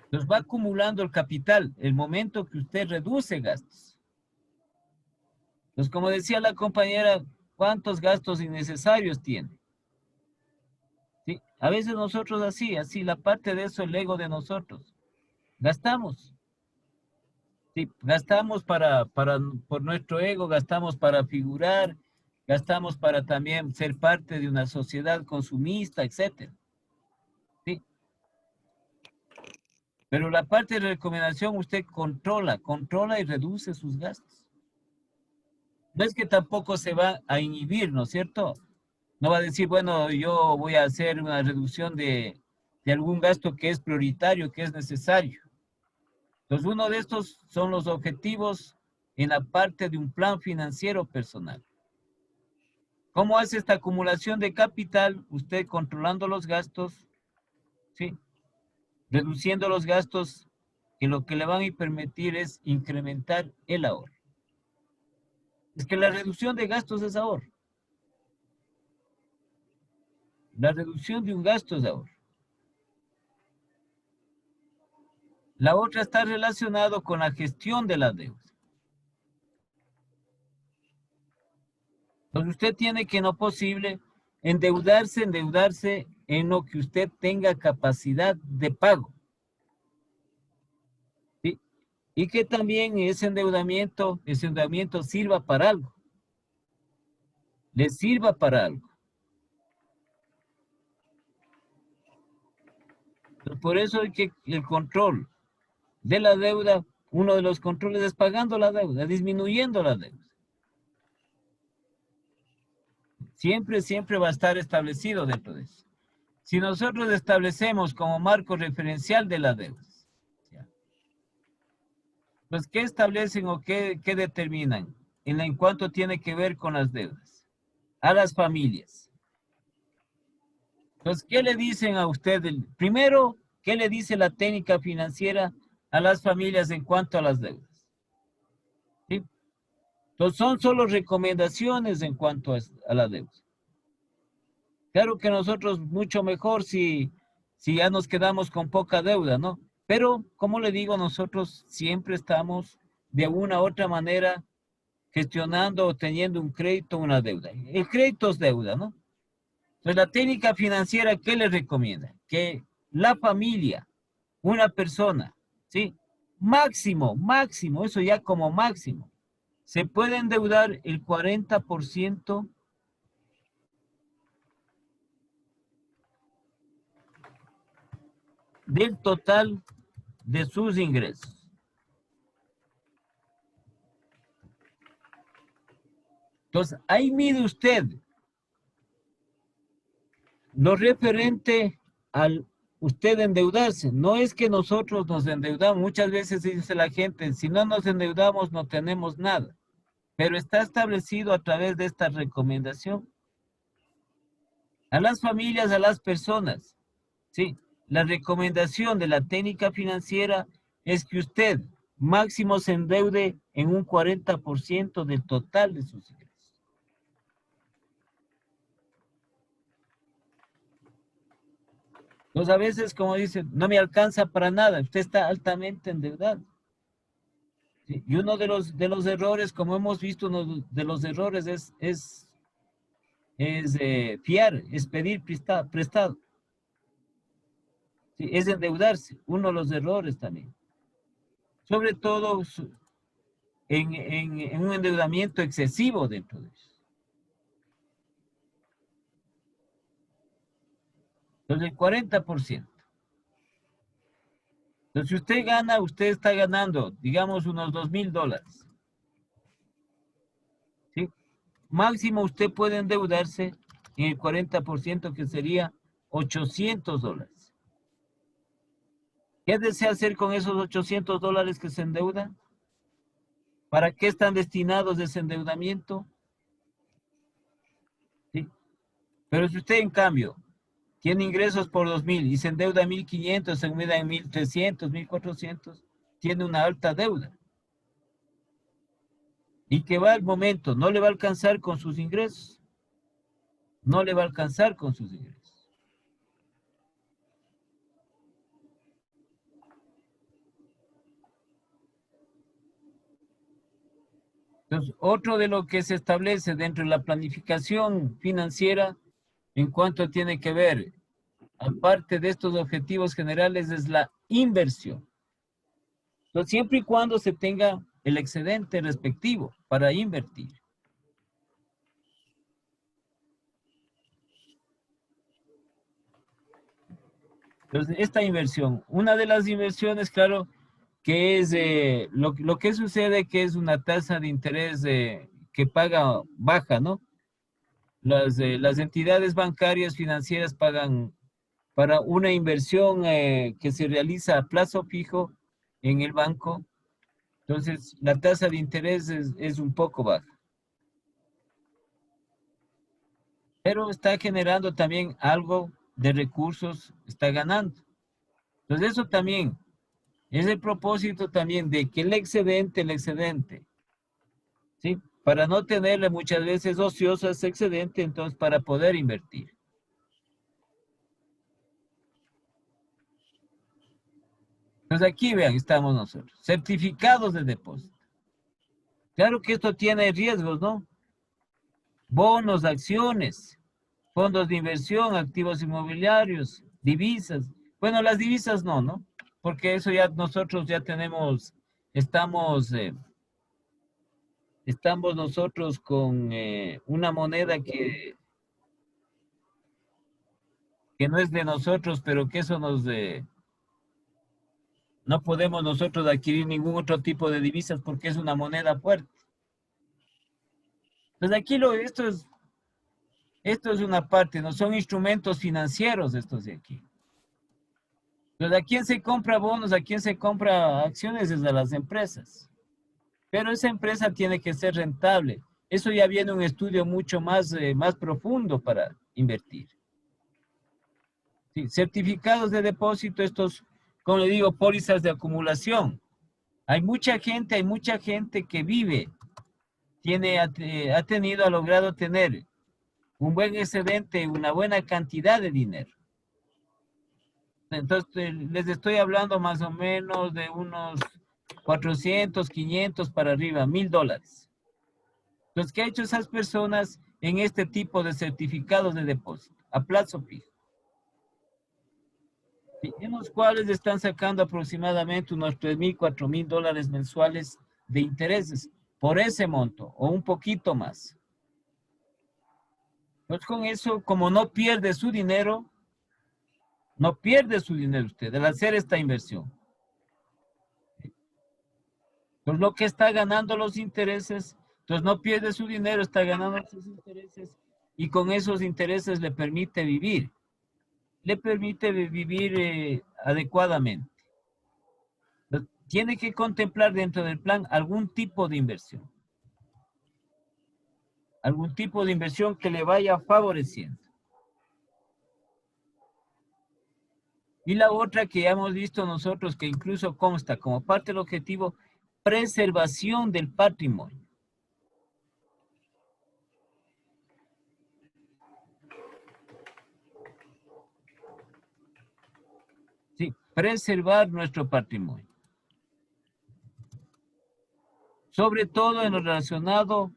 Entonces va acumulando el capital el momento que usted reduce gastos. Entonces, como decía la compañera, ¿cuántos gastos innecesarios tiene? ¿Sí? A veces nosotros así la parte de eso, el ego de nosotros. Gastamos. Sí, gastamos por nuestro ego, gastamos para figurar, gastamos para también ser parte de una sociedad consumista, etc. ¿Sí? Pero la parte de recomendación usted controla y reduce sus gastos. No es que tampoco se va a inhibir, ¿no es cierto? No va a decir, bueno, yo voy a hacer una reducción de algún gasto que es prioritario, que es necesario. Entonces, uno de estos son los objetivos en la parte de un plan financiero personal. ¿Cómo hace esta acumulación de capital? Usted controlando los gastos, ¿sí? Reduciendo los gastos, que lo que le van a permitir es incrementar el ahorro. Es que la reducción de gastos es ahorro. La reducción de un gasto es ahorro. La otra está relacionada con la gestión de la deuda. Entonces usted tiene que, no posible, endeudarse en lo que usted tenga capacidad de pago. ¿Sí? Y que también ese endeudamiento sirva para algo. Le sirva para algo. Por eso hay que el control de la deuda, uno de los controles es pagando la deuda, disminuyendo la deuda. Siempre va a estar establecido dentro de eso. Si nosotros establecemos como marco referencial de la deuda, pues ¿qué establecen o qué determinan en cuanto tiene que ver con las deudas? A las familias. Entonces, ¿qué le dicen a usted? Primero, ¿qué le dice la técnica financiera a las familias en cuanto a las deudas? ¿Sí? Entonces, son solo recomendaciones en cuanto a la deuda. Claro que nosotros mucho mejor si ya nos quedamos con poca deuda, ¿no? Pero, como le digo, nosotros siempre estamos de alguna u otra manera gestionando o teniendo un crédito o una deuda. El crédito es deuda, ¿no? Entonces, la técnica financiera, ¿qué le recomienda? Que la familia, una persona, ¿sí? Máximo, eso ya como máximo, se puede endeudar el 40% del total de sus ingresos. Entonces, ahí mide usted lo referente al usted endeudarse. No es que nosotros nos endeudamos. Muchas veces dice la gente, si no nos endeudamos no tenemos nada. Pero está establecido a través de esta recomendación. A las familias, a las personas, ¿sí? La recomendación de la técnica financiera es que usted máximo se endeude en un 40% del total de sus ingresos. Entonces a veces, como dicen, no me alcanza para nada, usted está altamente endeudado. ¿Sí? Y uno de los errores, como hemos visto, uno de los errores es fiar, es pedir prestado. Sí, es endeudarse, uno de los errores también. Sobre todo en un endeudamiento excesivo dentro de eso. Entonces, el 40%. Entonces, si usted gana, usted está ganando, digamos, unos $2,000. ¿Sí? Máximo usted puede endeudarse en el 40%, que sería $800. ¿Qué desea hacer con esos $800 que se endeudan? ¿Para qué están destinados ese endeudamiento? ¿Sí? Pero si usted, en cambio, tiene ingresos por 2,000 y se endeuda 1,500, se endeuda en 1,300, 1,400, tiene una alta deuda. Y que va al momento, no le va a alcanzar con sus ingresos. No le va a alcanzar con sus ingresos. Entonces, otro de lo que se establece dentro de la planificación financiera en cuanto tiene que ver, aparte de estos objetivos generales, es la inversión. Entonces, siempre y cuando se tenga el excedente respectivo para invertir. Entonces, esta inversión, una de las inversiones, claro, que es lo que sucede, que es una tasa de interés que paga baja, ¿no? Las entidades bancarias financieras pagan para una inversión que se realiza a plazo fijo en el banco. Entonces, la tasa de interés es un poco baja. Pero está generando también algo de recursos, está ganando. Entonces, eso también es el propósito también de que el excedente, ¿sí? Para no tenerle muchas veces ocioso ese excedente, entonces para poder invertir. Entonces aquí vean, estamos nosotros, certificados de depósito. Claro que esto tiene riesgos, ¿no? Bonos, acciones, fondos de inversión, activos inmobiliarios, divisas. Bueno, las divisas no, ¿no? Porque eso ya nosotros ya tenemos, estamos nosotros con una moneda que no es de nosotros, pero que eso nos... no podemos nosotros adquirir ningún otro tipo de divisas porque es una moneda fuerte. Entonces aquí esto es una parte, no son instrumentos financieros estos de aquí. Entonces, ¿a quién se compra bonos? ¿A quién se compra acciones? Es a las empresas. Pero esa empresa tiene que ser rentable. Eso ya viene un estudio mucho más profundo para invertir. Sí, certificados de depósito, estos, como le digo, pólizas de acumulación. Hay mucha gente que vive, ha logrado tener un buen excedente, una buena cantidad de dinero. Entonces, les estoy hablando más o menos de unos 400, 500 para arriba, $1,000. Entonces, ¿qué ha hecho esas personas en este tipo de certificados de depósito? A plazo fijo. En los cuales están sacando aproximadamente unos $3,000, $4,000 mensuales de intereses por ese monto, o un poquito más. Entonces, con eso, como no pierde su dinero usted al hacer esta inversión. Entonces, lo que está ganando los intereses, entonces no pierde su dinero, está ganando sus intereses, y con esos intereses le permite vivir. Adecuadamente. Entonces, tiene que contemplar dentro del plan algún tipo de inversión. Algún tipo de inversión que le vaya favoreciendo. Y la otra que ya hemos visto nosotros, que incluso consta como parte del objetivo, preservación del patrimonio. Sí, preservar nuestro patrimonio. Sobre todo en lo relacionado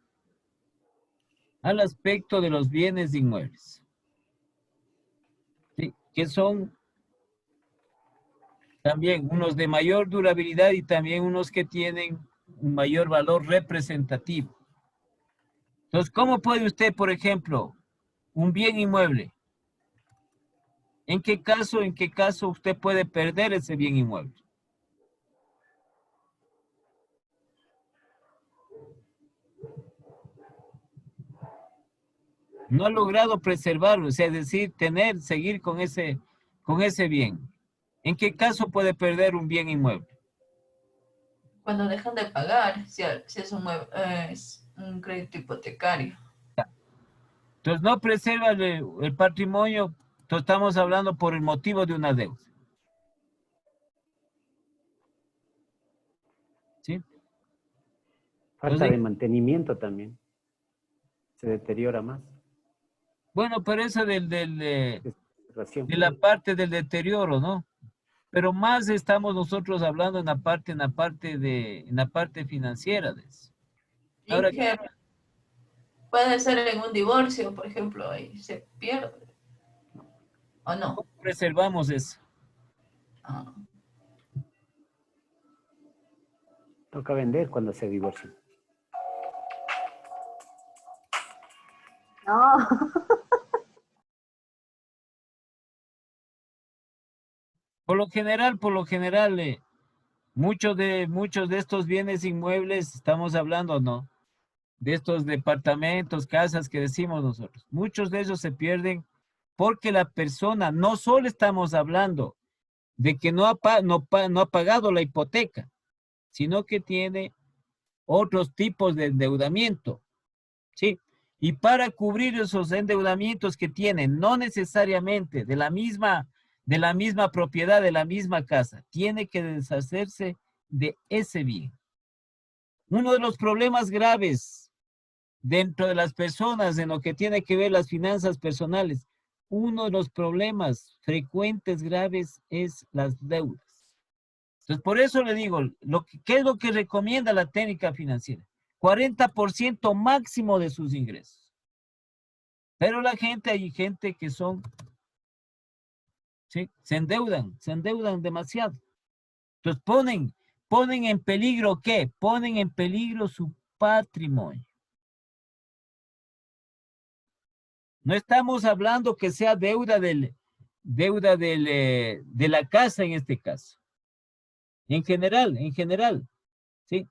al aspecto de los bienes inmuebles. Sí, que son también unos de mayor durabilidad y también unos que tienen un mayor valor representativo. Entonces, ¿cómo puede usted, por ejemplo, un bien inmueble? ¿En qué caso usted puede perder ese bien inmueble? No ha logrado preservarlo, o sea, es decir, seguir con ese bien. ¿En qué caso puede perder un bien inmueble? Cuando dejan de pagar, si es un crédito hipotecario. Entonces, no preserva el patrimonio, entonces estamos hablando por el motivo de una deuda. ¿Sí? Falta de mantenimiento también. Se deteriora más. Bueno, pero eso de la parte del deterioro, ¿no? Pero más estamos nosotros hablando en la parte financiera de eso. Ahora, puede ser en un divorcio, por ejemplo, ahí se pierde. ¿O no? ¿Cómo preservamos eso? Toca vender cuando se divorcia. No. Por lo general, muchos de estos bienes inmuebles, estamos hablando, ¿no? De estos departamentos, casas que decimos nosotros. Muchos de ellos se pierden porque la persona, no solo estamos hablando de que no ha pagado la hipoteca, sino que tiene otros tipos de endeudamiento, ¿sí? Y para cubrir esos endeudamientos que tienen, no necesariamente de la misma propiedad, de la misma casa, tiene que deshacerse de ese bien. Uno de los problemas graves dentro de las personas en lo que tiene que ver las finanzas personales, uno de los problemas frecuentes graves es las deudas. Entonces, por eso le digo, ¿qué es lo que recomienda la técnica financiera? 40% máximo de sus ingresos. Pero hay gente que son, ¿sí? Se endeudan demasiado. Entonces ponen en peligro, ¿qué? Ponen en peligro su patrimonio. No estamos hablando que sea deuda de la casa en este caso. En general, ¿sí?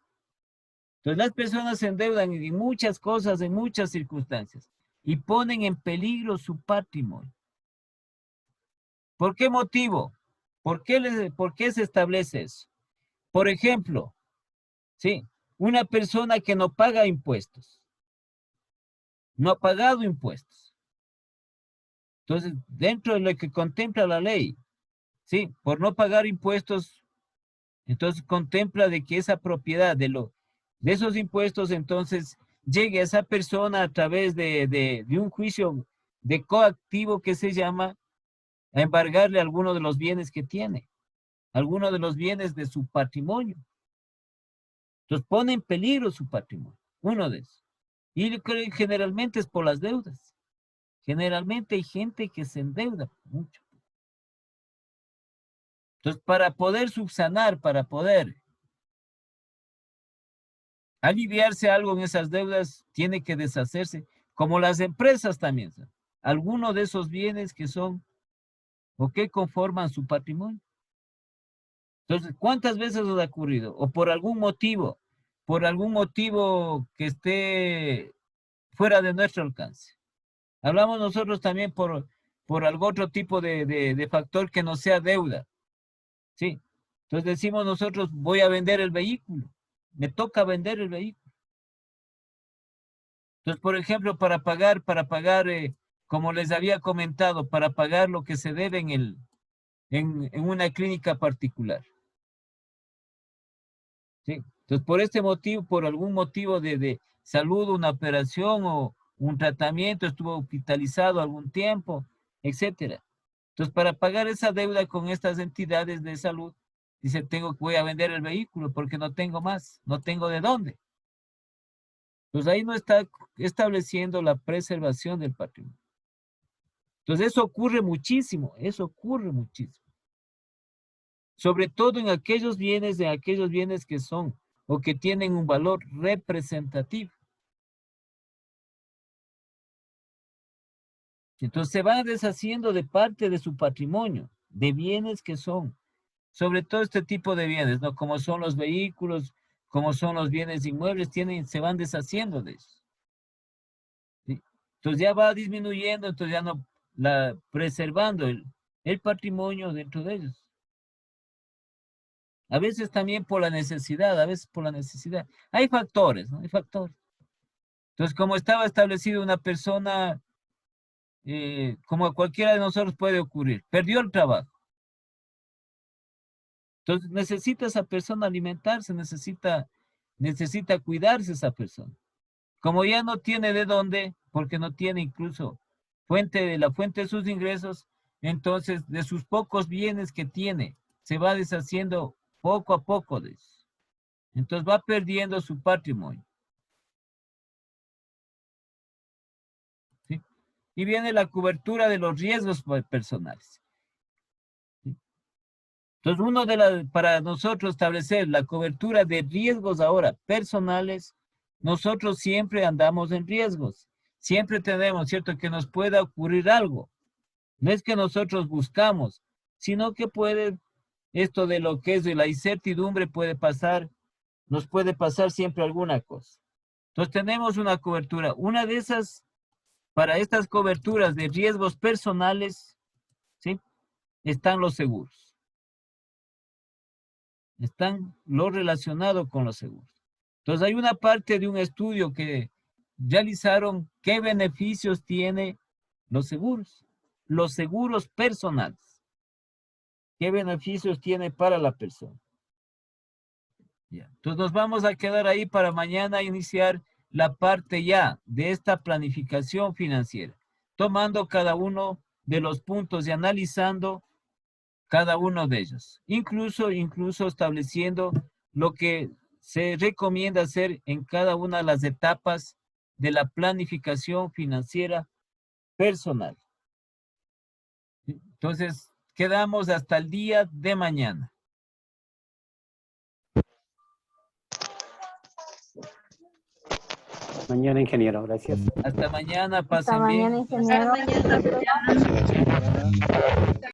Entonces las personas se endeudan en muchas cosas, en muchas circunstancias, y ponen en peligro su patrimonio. ¿Por qué motivo? ¿Por qué se establece eso? Por ejemplo, ¿sí? Una persona que no paga impuestos, no ha pagado impuestos. Entonces, dentro de lo que contempla la ley, ¿sí? Por no pagar impuestos, entonces contempla de que esa propiedad de esos impuestos, entonces, llegue a esa persona a través de un juicio de coactivo que se llama a embargarle alguno de los bienes que tiene, alguno de los bienes de su patrimonio. Entonces pone en peligro su patrimonio, uno de esos. Y generalmente es por las deudas. Generalmente hay gente que se endeuda mucho. Entonces, para poder subsanar, para poder aliviarse algo en esas deudas, tiene que deshacerse, como las empresas también, ¿sabes? Algunos de esos bienes que son o que conforman su patrimonio. Entonces, ¿cuántas veces os ha ocurrido? O por algún motivo que esté fuera de nuestro alcance. Hablamos nosotros también por algún otro tipo de factor que no sea deuda. ¿Sí? Entonces decimos nosotros, voy a vender el vehículo. Me toca vender el vehículo. Entonces, por ejemplo, para pagar, como les había comentado, para pagar lo que se debe en una clínica particular. ¿Sí? Entonces, por este motivo, por algún motivo de salud, una operación o un tratamiento, estuvo hospitalizado algún tiempo, etcétera. Entonces, para pagar esa deuda con estas entidades de salud, dice, voy a vender el vehículo porque no tengo más, no tengo de dónde. Entonces, ahí no está estableciendo la preservación del patrimonio. Entonces, eso ocurre muchísimo. Sobre todo en aquellos bienes que son o que tienen un valor representativo. Entonces se van deshaciendo de parte de su patrimonio, de bienes que son, sobre todo este tipo de bienes, ¿no? Como son los vehículos, como son los bienes inmuebles, se van deshaciendo de eso. ¿Sí? Entonces ya va disminuyendo, entonces ya no, preservando el patrimonio dentro de ellos. A veces también por la necesidad, Hay factores, ¿no? Hay factores. Entonces, como estaba establecido una persona, como a cualquiera de nosotros puede ocurrir, perdió el trabajo. Entonces, necesita esa persona alimentarse, necesita cuidarse esa persona. Como ya no tiene de dónde, porque no tiene incluso la fuente de sus ingresos, entonces de sus pocos bienes que tiene, se va deshaciendo poco a poco de eso. Entonces va perdiendo su patrimonio. ¿Sí? Y viene la cobertura de los riesgos personales. ¿Sí? Entonces, para nosotros establecer la cobertura de riesgos ahora personales, nosotros siempre andamos en riesgos. Siempre tenemos, ¿cierto?, que nos pueda ocurrir algo. No es que nosotros buscamos, sino que esto de lo que es de la incertidumbre nos puede pasar siempre alguna cosa. Entonces tenemos una cobertura. Una de esas, para estas coberturas de riesgos personales, ¿sí?, están los seguros. Están lo relacionado con los seguros. Entonces hay una parte de un estudio que realizaron qué beneficios tiene los seguros personales. ¿Qué beneficios tiene para la persona? Ya. Entonces nos vamos a quedar ahí para mañana iniciar la parte ya de esta planificación financiera, tomando cada uno de los puntos y analizando cada uno de ellos, incluso estableciendo lo que se recomienda hacer en cada una de las etapas de la planificación financiera personal. Entonces, quedamos hasta el día de mañana. Mañana, ingeniero, gracias. Hasta mañana, pasen Hasta mañana, bien. ingeniero. Hasta mañana.